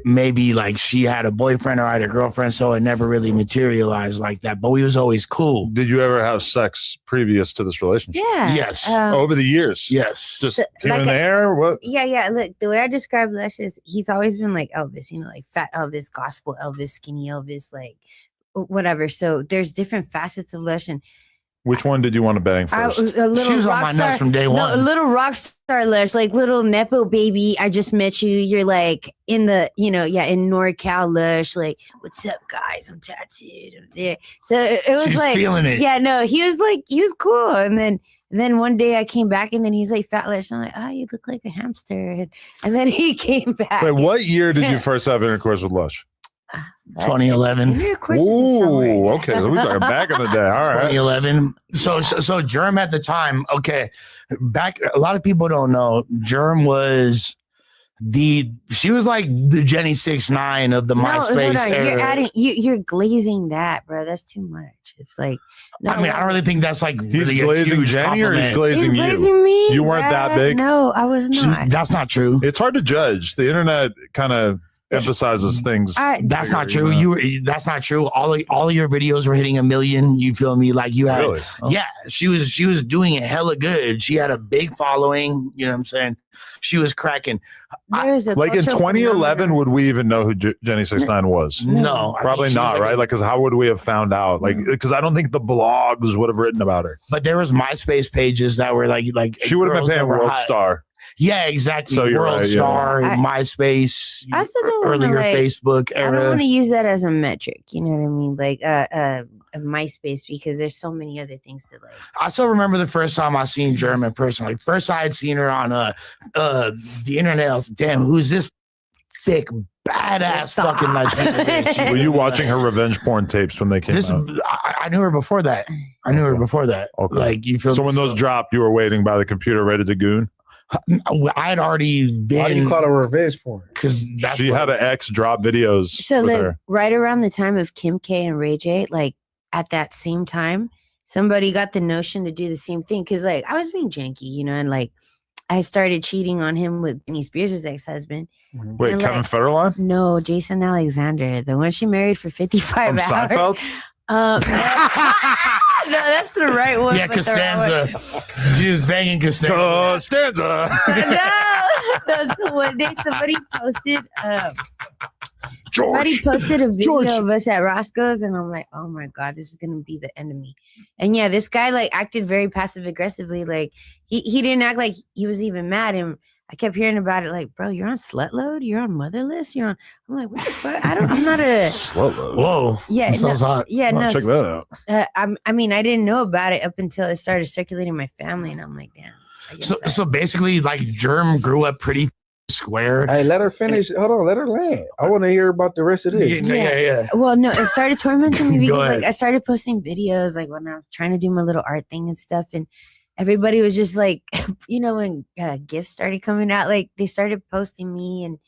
maybe like she had a boyfriend or I had a girlfriend, so it never really materialized like that, but we was always cool. Did you ever have sex previous to this relationship? yeah. Yes. Over the years? Yes. Just So, here like and there? What? Yeah. Look, the way I describe Lush is he's always been like Elvis, like fat Elvis, gospel Elvis, skinny Elvis, like whatever. So there's different facets of Lush, and Which one did you want to bang first? She was on my nuts from day one. No, a little rock star Lush, like little Nepo baby. I just met you. You're like in the, in NorCal Lush, like, what's up, guys? I'm tattooed. I'm there. So it was She's like, feeling it. Yeah, no, he was cool. And then one day I came back, and then he's like, fat Lush. I'm like, oh, you look like a hamster. And then he came back. Wait, what year did you first have intercourse with Lush? 2011. Ooh, okay. So we're talking back in the day. All right. 2011. So Germ at the time, okay. Back, a lot of people don't know. Germ was she was like the Jenny 6ix9ine of the MySpace era. You're glazing that, bro. That's too much. It's like, no, I mean, I don't really think that's like he's really glazing Jenny or he's glazing you? Me, you weren't that big. No, I was not. That's not true. It's hard to judge. The internet kind of emphasizes things. That's not true. That's not true. All of your videos were hitting 1 million. You feel me? Like you had, really? Yeah. She was doing it hella good. She had a big following. You know what I'm saying? She was cracking. Like in 2011, would we even know who Jenny 6ix9ine was? No, probably not. Right? Like, because how would we have found out? Like, because I don't think the blogs would have written about her. But there was MySpace pages that were like she would have been paying World Star. Yeah, exactly. So World right, Star, MySpace, I still don't earlier wanna, Facebook era. I don't want to use that as a metric. You know what I mean? Like of MySpace, because there's so many other things to like. I still remember the first time I seen Germ in person. Like first I had seen her on the internet. I was, damn, who's this thick badass fucking Latina bitch? Were you watching her revenge porn tapes when they came out? I knew her before that. Okay. Like you feel so when those dropped, you were waiting by the computer ready to goon? I had already been. Why do you call it revenge porn? Because she had an ex drop videos. So with like her. right around the time of Kim K and Ray J, like at that same time, somebody got the notion to do the same thing. Cause like I was being janky, you know, and like I started cheating on him with Britney Spears' ex-husband. Wait, and, Kevin like, Federline? No, Jason Alexander, the one she married for 55 From hours. Seinfeld? No, that's the right one. Yeah, but the wrong Costanza. She was banging Costanza. Costanza. no, so one day somebody posted a video of us at Roscoe's, and I'm like, oh my God, this is gonna be the end of me. And yeah, this guy like acted very passive aggressively. Like he didn't act like he was even mad. And I kept hearing about it, like, bro, you're on Slut Load, you're on Motherless, you're on. I'm like, what the fuck? I'm not a Slut Load. Whoa. Yeah, that sounds hot. Yeah, Oh, no. check that out. I mean, I didn't know about it up until it started circulating in my family, and I'm like, damn. I guess So basically, like Germ grew up pretty square. Hey, let her finish. Hold on, let her land. I want to hear about the rest of this. Yeah. Well, no, it started tormenting me Go because ahead. like I started posting videos like when I was trying to do my little art thing and stuff, and everybody was just like, you know, when gifts started coming out, like they started posting me and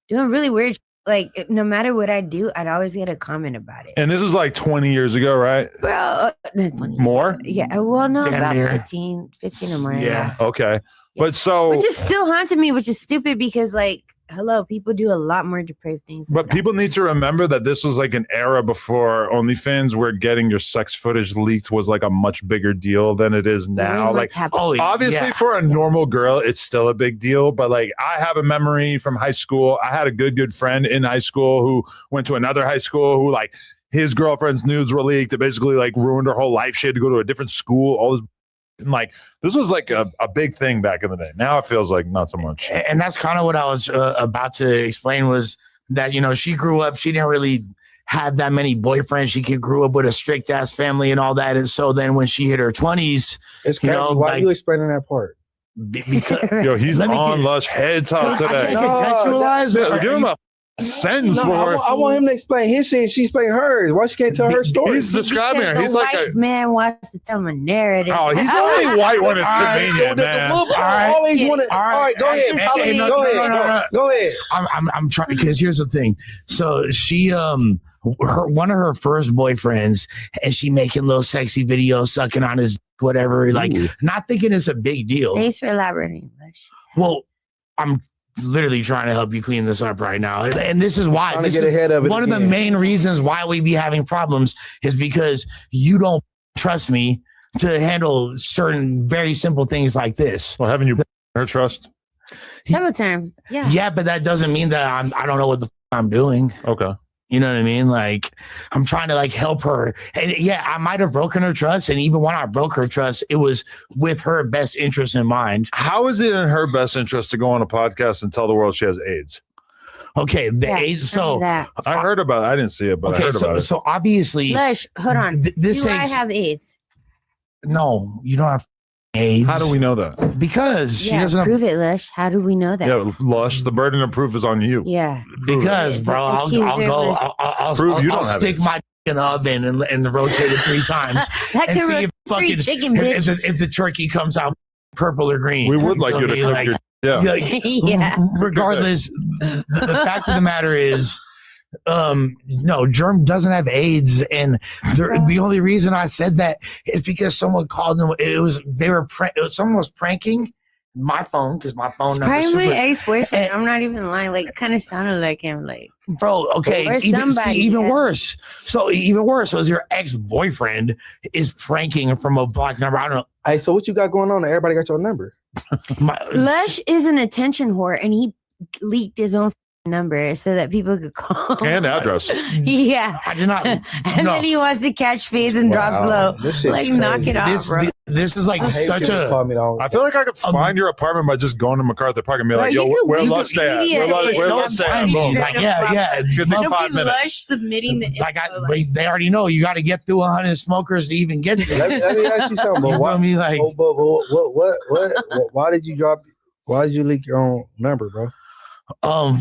doing really weird. Like no matter what I do, I'd always get a comment about it. And this was like 20 years ago, right? Bro, More? yeah, well, no, Damn about near. 15 or more. Yeah. Okay. But so, Which is still haunting me, which is stupid because, like, hello, people do a lot more depraved things. but people need to remember that this was like an era before OnlyFans, where getting your sex footage leaked was like a much bigger deal than it is now. Like, obviously, for a normal girl, it's still a big deal. But like, I have a memory from high school. I had a good friend in high school who went to another high school who like his girlfriend's nudes were leaked. It basically like ruined her whole life. She had to go to a different school. All this. And like this was like a big thing back in the day. Now it feels like not so much. And that's kind of what I was about to explain was that, you know, she grew up, she didn't really have that many boyfriends. She grew up with a strict ass family and all that. And so then when she hit her 20s, it's you crazy. know, Why like, are you explaining that part? Because yo, he's on Lush head top today. I can't contextualize. Yeah, give him a sentence for I want him to explain his shit and she explain hers. Why she can't tell her story? He's describing her. He's like white man wants to tell my narrative. Oh, he's only white when it's convenient, man. All right, go ahead. Go ahead. I'm trying because here's the thing. So she one of her first boyfriends, and she making little sexy videos sucking on his whatever, like not thinking it's a big deal. Thanks for elaborating. Well, I'm literally trying to help you clean this up right now. And this is why Trying to get ahead of it one of the again. main reasons why we be having problems is because you don't trust me to handle certain very simple things like this. Well, haven't you her trust? Several times. Yeah. Yeah, but that doesn't mean that I don't know what the I'm doing. Okay. You know what I mean? Like, I'm trying to like help her. And yeah, I might have broken her trust. And even when I broke her trust, it was with her best interest in mind. How is it in her best interest to go on a podcast and tell the world she has AIDS? Okay, the AIDS. So that. I heard about it. I didn't see it, but I heard about it. So obviously, Lush, hold on. this do I takes- have AIDS? No, you don't have AIDS. How do we know that? Because she doesn't have. prove it, Lush. How do we know that? Yeah, Lush, the burden of proof is on you. Yeah. Because, bro, I'll accuser go. was- I'll Prove you I'll don't have stick AIDS. my in the oven and rotate it 3 times. That and can see if rotisserie chicken, bitch. if the turkey comes out purple or green. We would like feel you to me? cook Like, your Yeah. Regardless, the fact of the matter is, no, Germ doesn't have AIDS, and the only reason I said that is because someone called them. Someone was pranking my phone because my phone number. Probably my ex-boyfriend. I'm not even lying. Like, kind of sounded like him. Like, Bro, okay, or somebody. even worse. So even worse was your ex-boyfriend is pranking from a block number. I don't know. Hey, so what you got going on? Everybody got your number. Lush is an attention whore, and he leaked his own number so that people could call. And address. Yeah. I did not. And no. then he wants to catch fades and drops low. This shit's Like, knock crazy. it off, bro. This is like I hate such people a. call me the I feel like I could find your apartment by just going to MacArthur Park and be like, Bro, yo, you could where Wikipedia Lush stay at? Where Lush stay at? Boom. Like, yeah. Good thing It'll 5 be minutes. Lush submitting the Like info, they already know you got to get through 100 smokers to even get there. Let me ask you something. But You why, feel me? Like, what? Why did you drop? Why did you leak your own number, bro?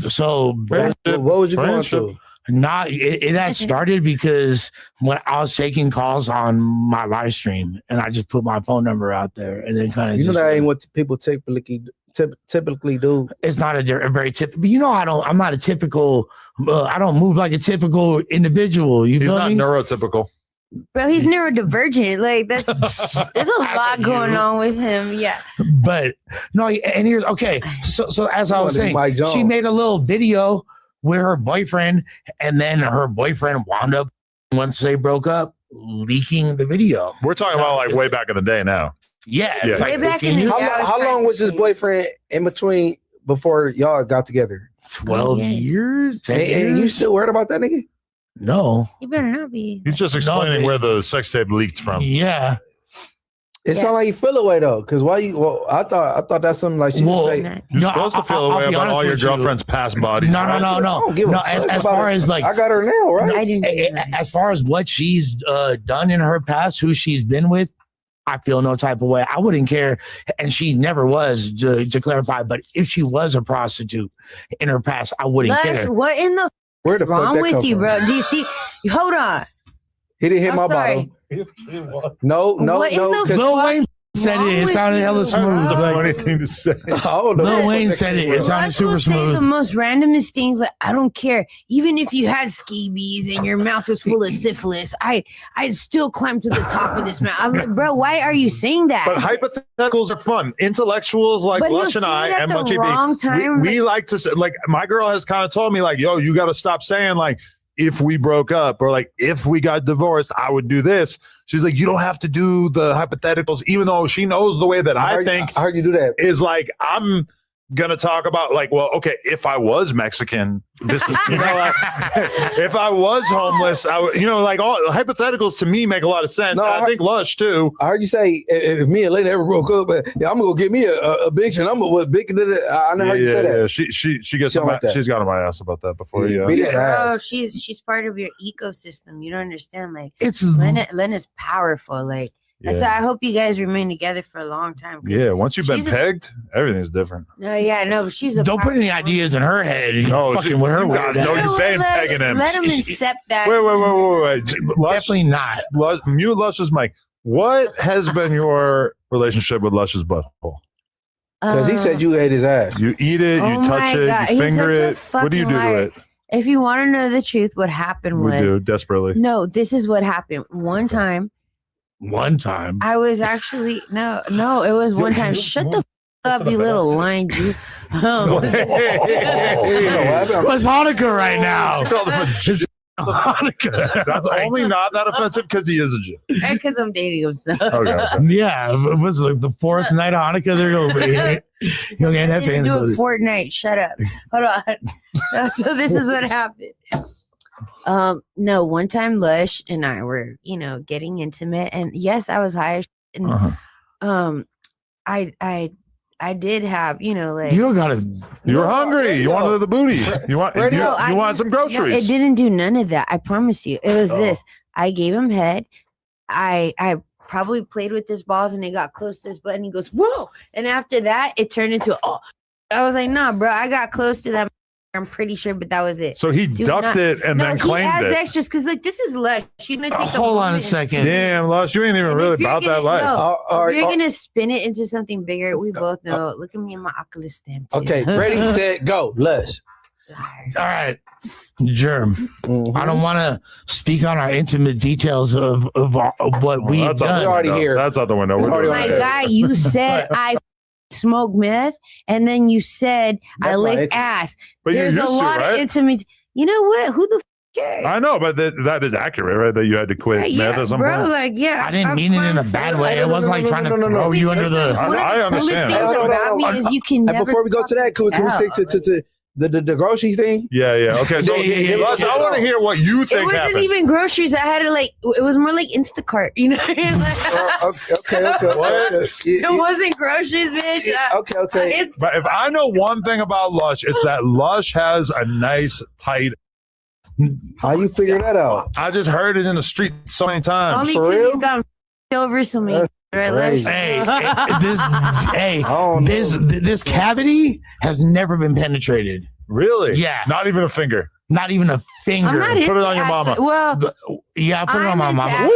so What was you going through? It had started because when I was taking calls on my live stream and I just put my phone number out there and then kind of You know that ain't what people typically typically do. It's not a very typical. You know, I'm not a typical. I don't move like a typical individual. He's not me? neurotypical. Bro, he's neurodivergent. Like there's a lot going on with him. Yeah. But no, and here's okay. So as I was saying, she made a little video with her boyfriend, and then her boyfriend wound up once they broke up, leaking the video. We're talking about like way back in the day now. Yeah. It's Way back in the day, How long was his boyfriend in between before y'all got together? 12 years. 10 And years? you still worried about that nigga? No. You better not be. He's just explaining where the sex tape leaked from. Yeah. It sounds like you feel away though, because why you? Well, I thought that's something like she would say. You're supposed to feel a way about all your girlfriend's past bodies. No. I don't give a fuck As about far it. as like, I got her now, right? I didn't. as far as what she's done in her past, who she's been with, I feel no type of way. I wouldn't care, and she never was, to clarify. But if she was a prostitute in her past, I wouldn't care. What in the Where the fuck wrong that with come you, from? bro? Do you see? Hold on. He didn't hit I'm my sorry. bottom. No. What in the 'cause- Lil Wayne said it. It sounded hella smooth. That's a Like, funny thing to say. Lil Wayne said it. It sounded Lush super will say smooth. the most randomest things. Like, I don't care. Even if you had scabies and your mouth was full of syphilis, I'd still climb to the top of this mountain. I'm like, bro, why are you saying that? But hypotheticals are fun. Intellectuals like But he'll Lush and say I it at and the MunchieB, wrong time. we like to say, like, my girl has kind of told me, like, yo, you got to stop saying, like, if we broke up or like if we got divorced, I would do this. She's like, you don't have to do the hypotheticals, even though she knows the way that I think I heard you do that. is like, I'm gonna talk about like, well, okay, if I was Mexican, this is, you know, like, if I was homeless, I would, you know, like all hypotheticals to me make a lot of sense. No, I think Lush too. I heard you say if me and Lena ever broke up, yeah, I'm gonna go get me a big shit. I'm gonna what big. I never heard you say that. Yeah. She gets on my, she's got on my ass about that before. Yeah. Bro, she's part of your ecosystem. You don't understand. Like It's Lena's powerful. Like Yeah. so I hope you guys remain together for a long time. 'cause Yeah, once you've been she's a- pegged, everything's different. No, yeah, no, but she's a Don't put any powerful- ideas in her head. You No, fucking with her. you guys know you're saying Let- pegging him. Let him accept that. Wait. Lush, Definitely not. Mute Lush's mic. What has been your relationship with Lush's butthole? Because he said you ate his ass. You eat it, Oh you touch my it, God, you he's finger such a it. What do you do fucking to liar. it? If you want to know the truth, what happened We was do desperately. no. This is what happened. One time, I was actually no. It was one time. Shut the up, you little lying Jew. What's Hanukkah right now? It's Hanukkah. That's only not that offensive because he is a Jew. Because I'm dating him. So. Okay. Yeah, it was like the fourth night of Hanukkah. They're over here. So You'll end up they in do a the- Fortnite. Shut up. Hold on. So this is what happened. No, one time Lush and I were, getting intimate, and yes, I was high as shit, and I did have, like You don't gotta. You were hungry. You wanted the booty. You want you want some No, groceries. it didn't do none of that. I promise you. It was this. I gave him head. I probably played with his balls and it got close to his butt and he goes, whoa. And after that, it turned into, I was like, nah, bro, I got close to that. I'm pretty sure, but that was it. So he Do ducked not- it and No, then he claimed adds it. extras because like this is Lush. She's gonna take the Hold on a moment and second. spin it. Damn, Lush, you ain't even And really if you're about that gonna- life. no, if you're gonna spin it into something bigger, we both know. Look at me in my Oculus stamp. too. Okay, ready, set, go. Lush. All right, Germ. I don't want to speak on our intimate details of what we've That's out done. the already window. here. That's out the window. We're already doing on My it. the guy, you said I smoke meth, and then you said I That's lick not intimate. ass. But you There's used a to, lot right? of intimate. You know what? Who the cares? I know, but that is accurate, right? That you had to quit meth at some bro, point. like I didn't mean it in a bad way. It wasn't like trying to throw you under the. I understand. Things Hold on, about hold me on. is you can And never before we go to that, can we stick to the groceries thing? Yeah. Okay, so Yeah. Lush, I want to hear what you It think wasn't happened. even groceries. I had to it was more like Instacart, you know? Okay. It wasn't groceries, bitch. Okay. It's But if I know one thing about Lush, it's that Lush has a nice, tight. How you figure that out? I just heard it in the street so many times. only for because real? he's got over so many. Right, crazy. This cavity has never been penetrated. Really? Yeah. Not even a finger. Not even a I'm finger. not Put it into on your ass- mama. Well, Yeah, put it on my I'm into mama. ass-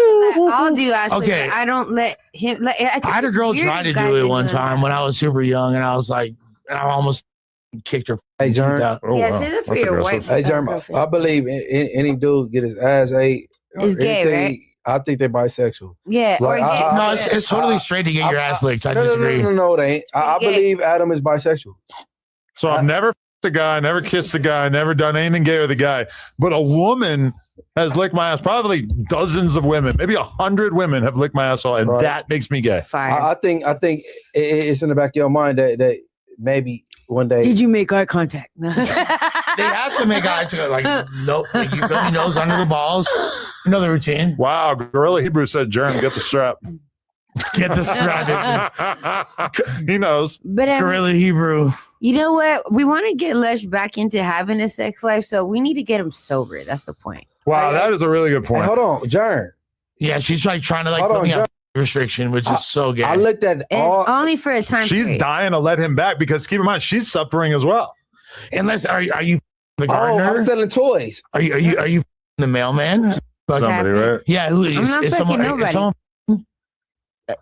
I'll do ass. Okay. Okay. I don't let him. I had a girl try to do it one time when I was super young, and I was like, I almost kicked her. Hey, Jern. out. Oh, Yeah, wow. say that for That's your aggressive. wife. Hey, Jeremy, I believe any dude get his ass ate. or Is gay, anything, right? I think they're bisexual. Yeah, Like, No, it's totally straight to get your ass licked. I disagree. No, it ain't. I Gay. believe Adam is bisexual. So I've never f***ed a guy, never kissed a guy, never done anything gay with a guy. But a woman has licked my ass. Probably dozens of women, maybe 100 women have licked my asshole, and Right. that makes me gay. fire. I think it's in the back of your mind that maybe one day. Did you make eye contact? They have to make eye contact. Like, nope. Like, you feel me? Nose under the balls. You know the routine. Wow, Gorilla Hebrew said, "Germ, get the strap." Get the strap. He knows. But Gorilla Hebrew. you know what? We want to get Lesh back into having a sex life, so we need to get him sober. That's the point. Wow, that is a really good Hey, point. hold on, Jern. Yeah, she's like trying to like Hold put on, me on John. restriction, which is so gay. I looked at It's all. only for a time. She's period. dying to let him back because keep in mind she's suffering as well. Unless are you the Oh, gardener? I'm selling toys. Are you the mailman? Somebody, right? Yeah, who I'm not is fucking someone? nobody. Is someone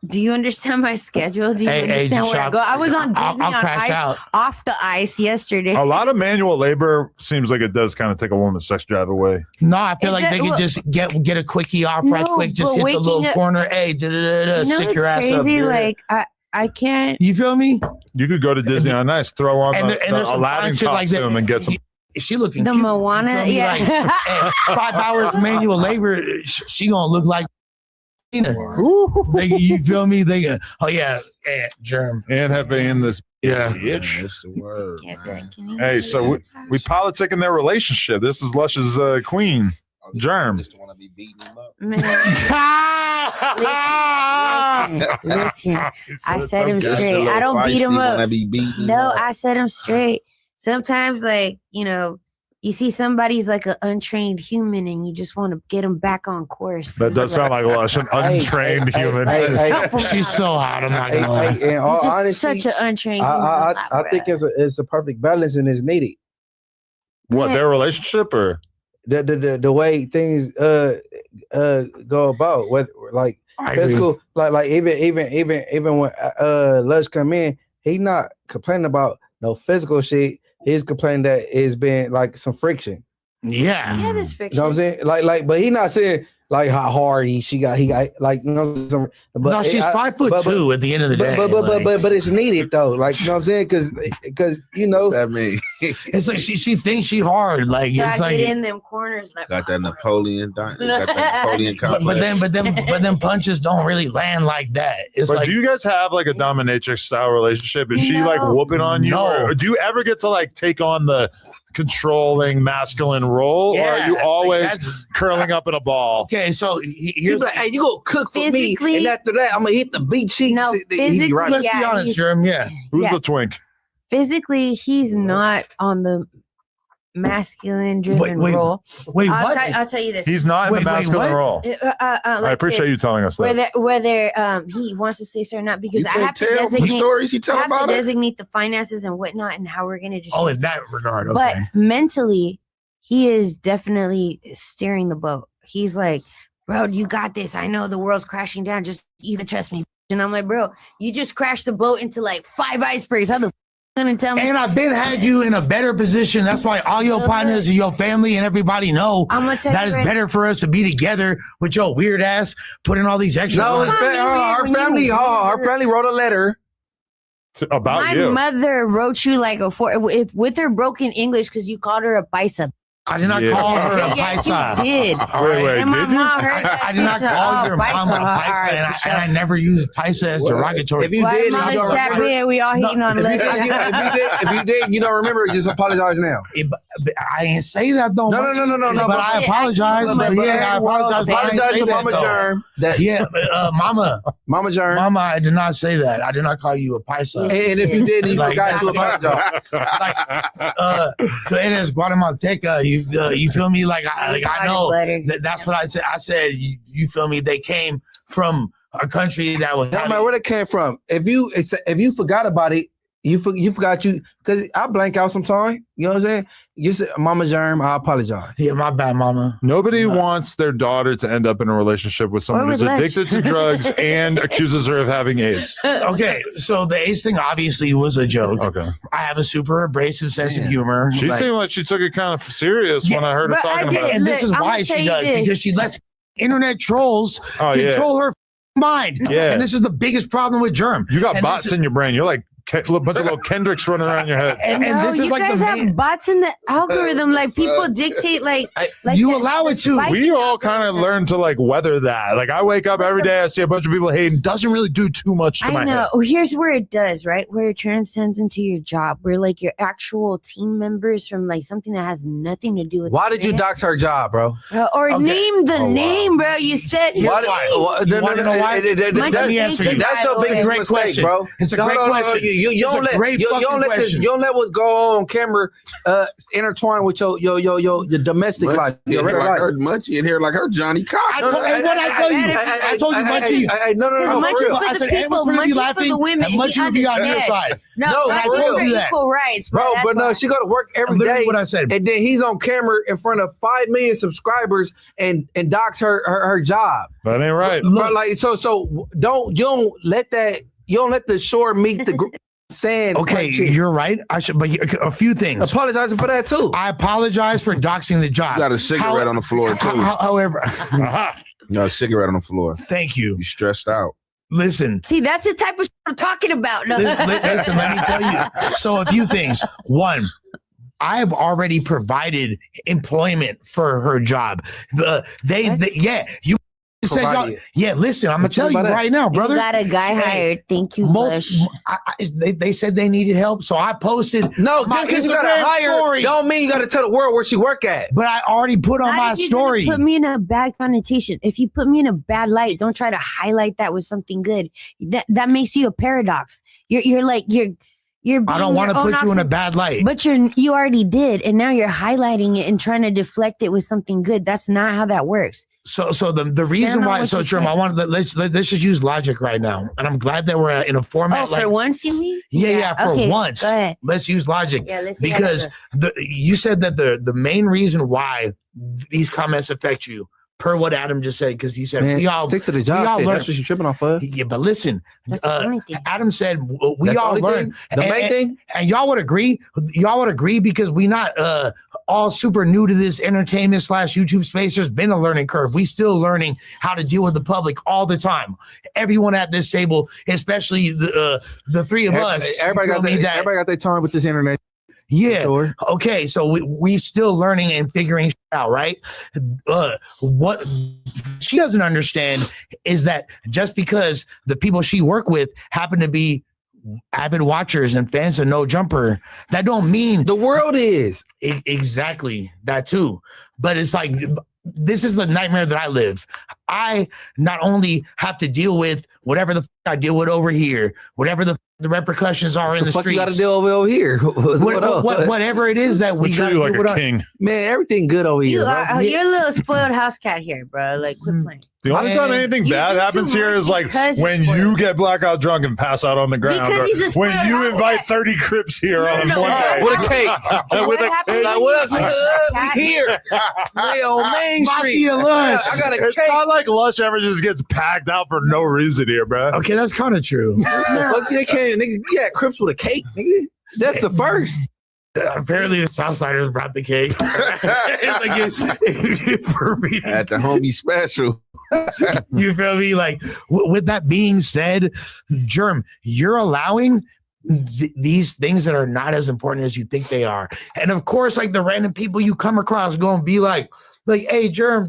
Do you understand my schedule? Do you Hey, understand where I Shop, go? I was on Disney I'll on crash ice, out. off the ice yesterday. A lot of manual labor seems like it does kind of take a woman's sex drive away. No, I feel It like they does- could well- just get a quickie off right No, quick. Just but hit the waking little up- corner. Hey, You know, stick it's your ass up. crazy. dude. Like I can't. You feel me? You could go to Disney on Ice, throw on And the, there- and there's some Aladdin fun shit like that. costume and get some. Is she looking The cute? Moana, You feel me? yeah. Like, hey, 5 hours manual labor, she gonna look like. You feel me? Oh yeah, germ and have in this yeah. bitch. That's the word. man. Hey, so we politic in their relationship. This is Lush's queen, Germ. Just want to be beating him up. Man, listen. I set him straight. I don't beat him up. No, I set him straight. Sometimes, like, you see somebody's like an untrained human and you just want to get them back on course. That does sound like Lush, an untrained human. She's so hot. I'm not gonna lie. In all He's just honesty, such an untrained human. I think it's a perfect balance and it's needed. What, their relationship or the way things go about, whether like physical, like even when Lush come in, he not complaining about no physical shit. He's complaining that it's been like some friction. Yeah. Yeah, there's friction. You know what I'm saying? Like, but he not saying like how hard he got like some. But No, she's 5'2" at the end of the day. But it's needed though. Like, you know what I'm saying? Because that mean it's like she thinks she hard. Like So it's I like get in them corners like got that Napoleon complex. but then punches don't really land like that. It's but like, do you guys have like a dominatrix style relationship? Is she like No. whooping on you? No. Or do you ever get to like take on the controlling masculine role? Or are you Yeah, always that's- curling up in a ball? okay, so He's here's like, hey, you gonna cook for me, Physically- and after that, I'm gonna hit the beat sheet. No, physically, right. let's be yeah, honest, he's- Jerem. Yeah. Who's Yeah. the twink? physically he's not on the masculine driven role. Wait, what? I'll tell you this. He's not in Wait, the masculine what? role. I appreciate you telling us that. Whether he wants to say so or not, because You I can't have to tell what designate. stories he I tell have to about it. designate the finances and whatnot and how we're gonna just. Oh, in that regard, okay. But mentally, he is definitely steering the boat. He's like, bro, you got this. I know the world's crashing down. Just you can trust me. And I'm like, bro, you just crashed the boat into like 5 icebergs. How the gonna tell me? And I've been had you in a better position. That's why all your partners and your family and everybody know I'm gonna tell that you it's right- better for us to be together with your weird ass putting all these extra. No, her family wrote a letter. About My you. mother wrote you like with her broken English because you called her a bicep. I did not Yeah. call her a Yes, paisa. you did. Wait, And my did you? mom heard that I did not too, so, call your mom a All right, paisa, and for sure. I never used paisa as derogatory. If you Why did, mama you don't sat remember. here, we all hating on If you, Leslie. if you did, you don't remember. Just apologize now. I ain't say that though. No. But I apologize. But Yeah, I apologize. but I ain't Apologize say to that, Mama though. Germ. That Yeah, but, Mama Germ. Mama, I did not say that. I did not call you a paisa. And if you did, you Like, forgot to that's- apologize. Tú eres Guatemalteca. You feel me? Like I know Butter. that's what I said. I said you feel me? They came from a country that was. No matter where it came from. If you forgot about it, You forgot because I blank out sometimes. You know what I'm saying? You said, Mama Germ, I apologize. Yeah, my bad, Mama. Nobody wants their daughter to end up in a relationship with someone who's addicted to drugs and accuses her of having AIDS. Okay, so the AIDS thing obviously was a joke. Okay. I have a super abrasive sense of humor. She seemed like she took it kind of serious when I heard her talking about it. And this is why she does, because she lets internet trolls control her mind. Yeah. And this is the biggest problem with Germ. You got bots in your brain. You're like a bunch of little Kendricks running around your head. And this is like you guys have bots in the algorithm. Like people dictate, like you allow it to. We all kind of learn to like weather that. Like I wake up every day, I see a bunch of people hating. Doesn't really do too much to my head. Oh, here's where it does, right? Where it transcends into your job, where like your actual team members from like something that has nothing to do with. Why did you dox her job, bro? Or name the name, bro. You said. You want to know why? Let me answer you. That's your biggest mistake, bro. It's a great question. You don't let what's going on camera intertwine with your domestic life. I heard Munchie in here like her Johnny Cox. I told you, Munchie. No. Munchie's for the people. Munchie's for the women. Munchie would be on your side. No, I told you that. Equal rights, bro. But no, she go to work every day. What I said. And then he's on camera in front of 5 million subscribers and dox her job. That ain't right. Bro, like so you don't let the shore meet the sand. Okay, you're right. I should, but a few things. Apologizing for that too. I apologize for doxing the job. You got a cigarette on the floor too. However, you got a cigarette on the floor. Thank you. You stressed out. Listen. See, that's the type of shit I'm talking about. No. Listen, let me tell you. So a few things. One, I have already provided employment for her job. You said, listen, I'm gonna tell you right now, brother. You got a guy hired. Thank you, Bush. They said they needed help, so I posted. No, just because you got to hire, don't mean you got to tell the world where she work at. But I already put on my story. Put me in a bad connotation. If you put me in a bad light, don't try to highlight that with something good. That makes you a paradox. You're I don't want to put you in a bad light. But you already did, and now you're highlighting it and trying to deflect it with something good. That's not how that works. So the reason why, so Trim, I wanted to let's just use logic right now, and I'm glad that we're in a format. For once, you mean? Yeah, for okay, once. Go ahead. Let's use logic. Yeah, let's see because you said that the main reason why these comments affect you, per what Adam just said, because he said we all stick to the job. That's what you're tripping off of. Yeah, but listen, Adam said we That's all learn. The main thing, and y'all would agree. Y'all would agree because we not all super new to this entertainment / YouTube space. There's been a learning curve. We still learning how to deal with the public all the time. Everyone at this table, especially the three of us, everybody got their time with this internet. Yeah. Sure. Okay. So we still learning and figuring out, right? What she doesn't understand is that just because the people she work with happen to be avid watchers and fans of No Jumper, that don't mean the world is exactly that too. But it's like, this is the nightmare that I live. I not only have to deal with whatever the I deal with over here, whatever the repercussions are in the streets. You got to deal with over here. Whatever it is that we got to like a king. Man, everything good over here. You're a little spoiled house cat here, bro. Like, quit playing. The only time anything bad happens here is like when you get blackout drunk and pass out on the ground, or when you invite 30 Crips here on one day with a cake. With a cake. Like, what up? We here. Lay on Main Street. Lunch. I got a it's cake. It's not like Lush ever just gets packed out for no reason here, bro. Okay, that's kind of true. Fuck, they came, nigga. Yeah, Crips with a cake, nigga. That's the first. Apparently, the Southsiders brought the cake. At the homie special. You feel me? Like, with that being said, Germ, you're allowing these things that are not as important as you think they are. And of course, like the random people you come across going to be like, hey, Germ,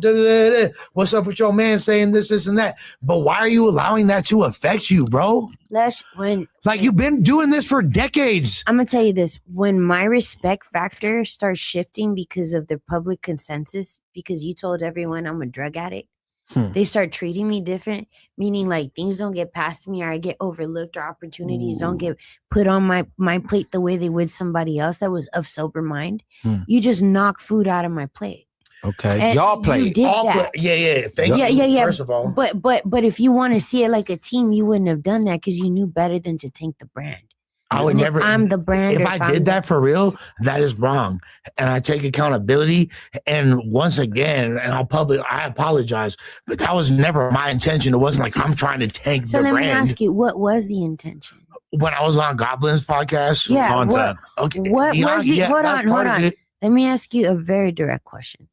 what's up with your man saying this, and that? But why are you allowing that to affect you, bro? Like, you've been doing this for decades. I'm going to tell you this. When my respect factor starts shifting because of the public consensus, because you told everyone I'm a drug addict, they start treating me different, meaning like things don't get past me, or I get overlooked, or opportunities don't get put on my plate the way they would somebody else that was of sober mind. You just knock food out of my plate. Okay, and y'all play. Yeah. First of all, but if you want to see it like a team, you wouldn't have done that because you knew better than to tank the brand. I would And never. If I'm the brand. If or I I'm did that for real, that is wrong, and I take accountability. And once again, and I apologize, but that was never my intention. It wasn't like I'm trying to tank So the let brand. me ask you, what was the intention? When I was on Goblin's podcast, Yeah, content. What was the? Hold on. Let me ask you a very direct question.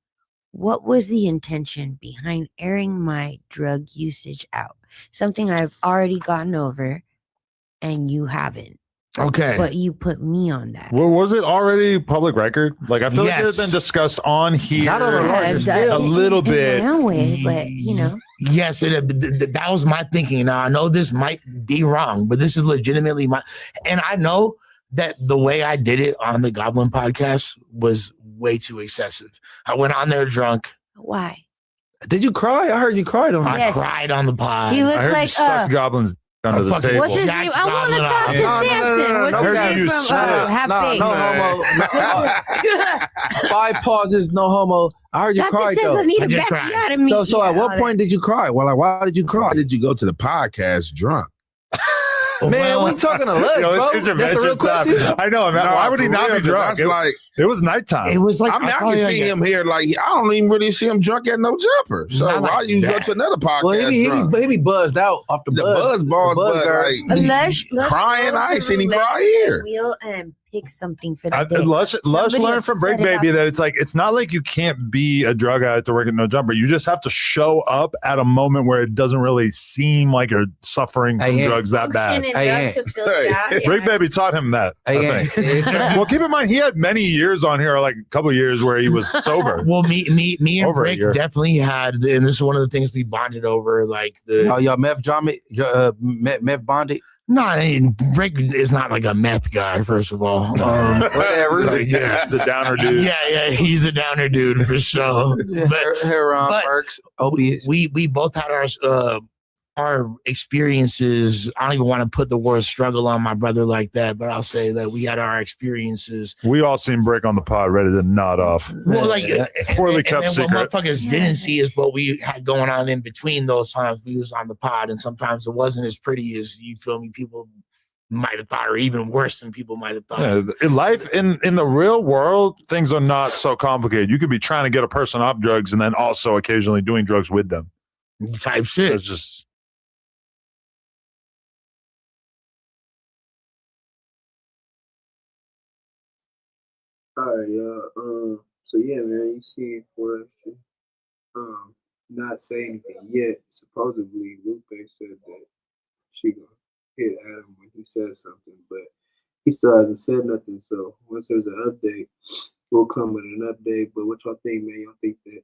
What was the intention behind airing my drug usage out? Something I've already gotten over, and you haven't. Okay. But you put me on that. Well, was it already public record? Like, I feel like it had been discussed on here. Not on a larger scale. A little in bit. my own way, but you know. Yes, that was my thinking. Now I know this might be wrong, but this is legitimately my. And I know that the way I did it on the Goblin podcast was way too excessive. I went on there drunk. Why? Did you cry? I heard you cried on. I cried on the pod. You look I heard like you sucked Goblins under the table. What's his name? I want to talk to Samson. What's his name from Half Baked? 5 pauses, no homo. I heard you Dr. cry says though. I need to back you out of me. So at what point did you cry? Well, like, why did you cry? Why did you go to the podcast drunk? Man, we talking to Lush, bro. That's a real question. I know, man. Why would he not be drunk? It was nighttime. It was like I mean, I can see him here. Like, I don't even really see him drunk at no jumper. So Not why like you go that. to another podcast Well, drunk? he be buzzed out off the buzz balls, but like Lush crying, I ain't seen him cry here. Wheel and pick something for the day. Lush Somebody learned has from Break set it Baby up. that it's not like you can't be a drug addict to work at no jumper. You just have to show up at a moment where it doesn't really seem like you're suffering from drugs that bad. Break Baby taught him that. I think. Well, keep in mind he had many years on here, like a couple of years where he was sober. Well, me and Over a Rick year. definitely had, and this is one of the things we bonded over, like the. Oh, y'all meth bonded? No, Rick is not like a meth guy. First of all, Whatever. like, yeah, He's a downer dude. yeah, he's a downer dude for sure. Heroin, perks, opiates. We both had our experiences. I don't even want to put the word struggle on my brother like that, but I'll say that we had our experiences. We all seen Brick on the pod ready to nod off. Well, like Poorly kept and secret. what motherfuckers didn't see is what we had going on in between those times we was on the pod, and sometimes it wasn't as pretty as, you feel me, people might have thought, or even worse than people might have thought. Yeah, in life, in the real world, things are not so complicated. You could be trying to get a person off drugs and then also occasionally doing drugs with them. Type shit. It's just. All right, y'all. So yeah, man, you see 4extra. Not say anything yet. Supposedly, Lupe said that she gonna hit Adam when he says something, but he still hasn't said nothing. So once there's an update, we'll come with an update. But what y'all think, man? Y'all think that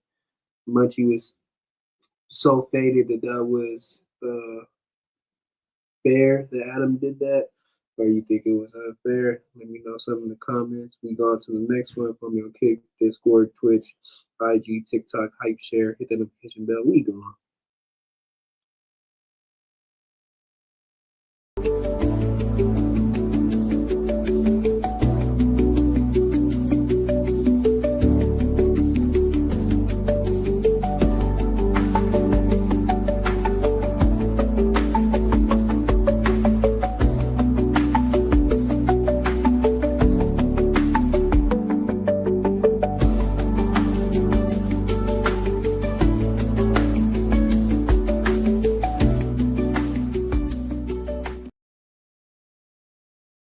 Munchie was so faded that was fair that Adam did that? Or you think it was unfair? Let me know some in the comments. We go on to the next one. Put me on Kick, Discord, Twitch, IG, TikTok, Hype Share. Hit that notification bell. We gone.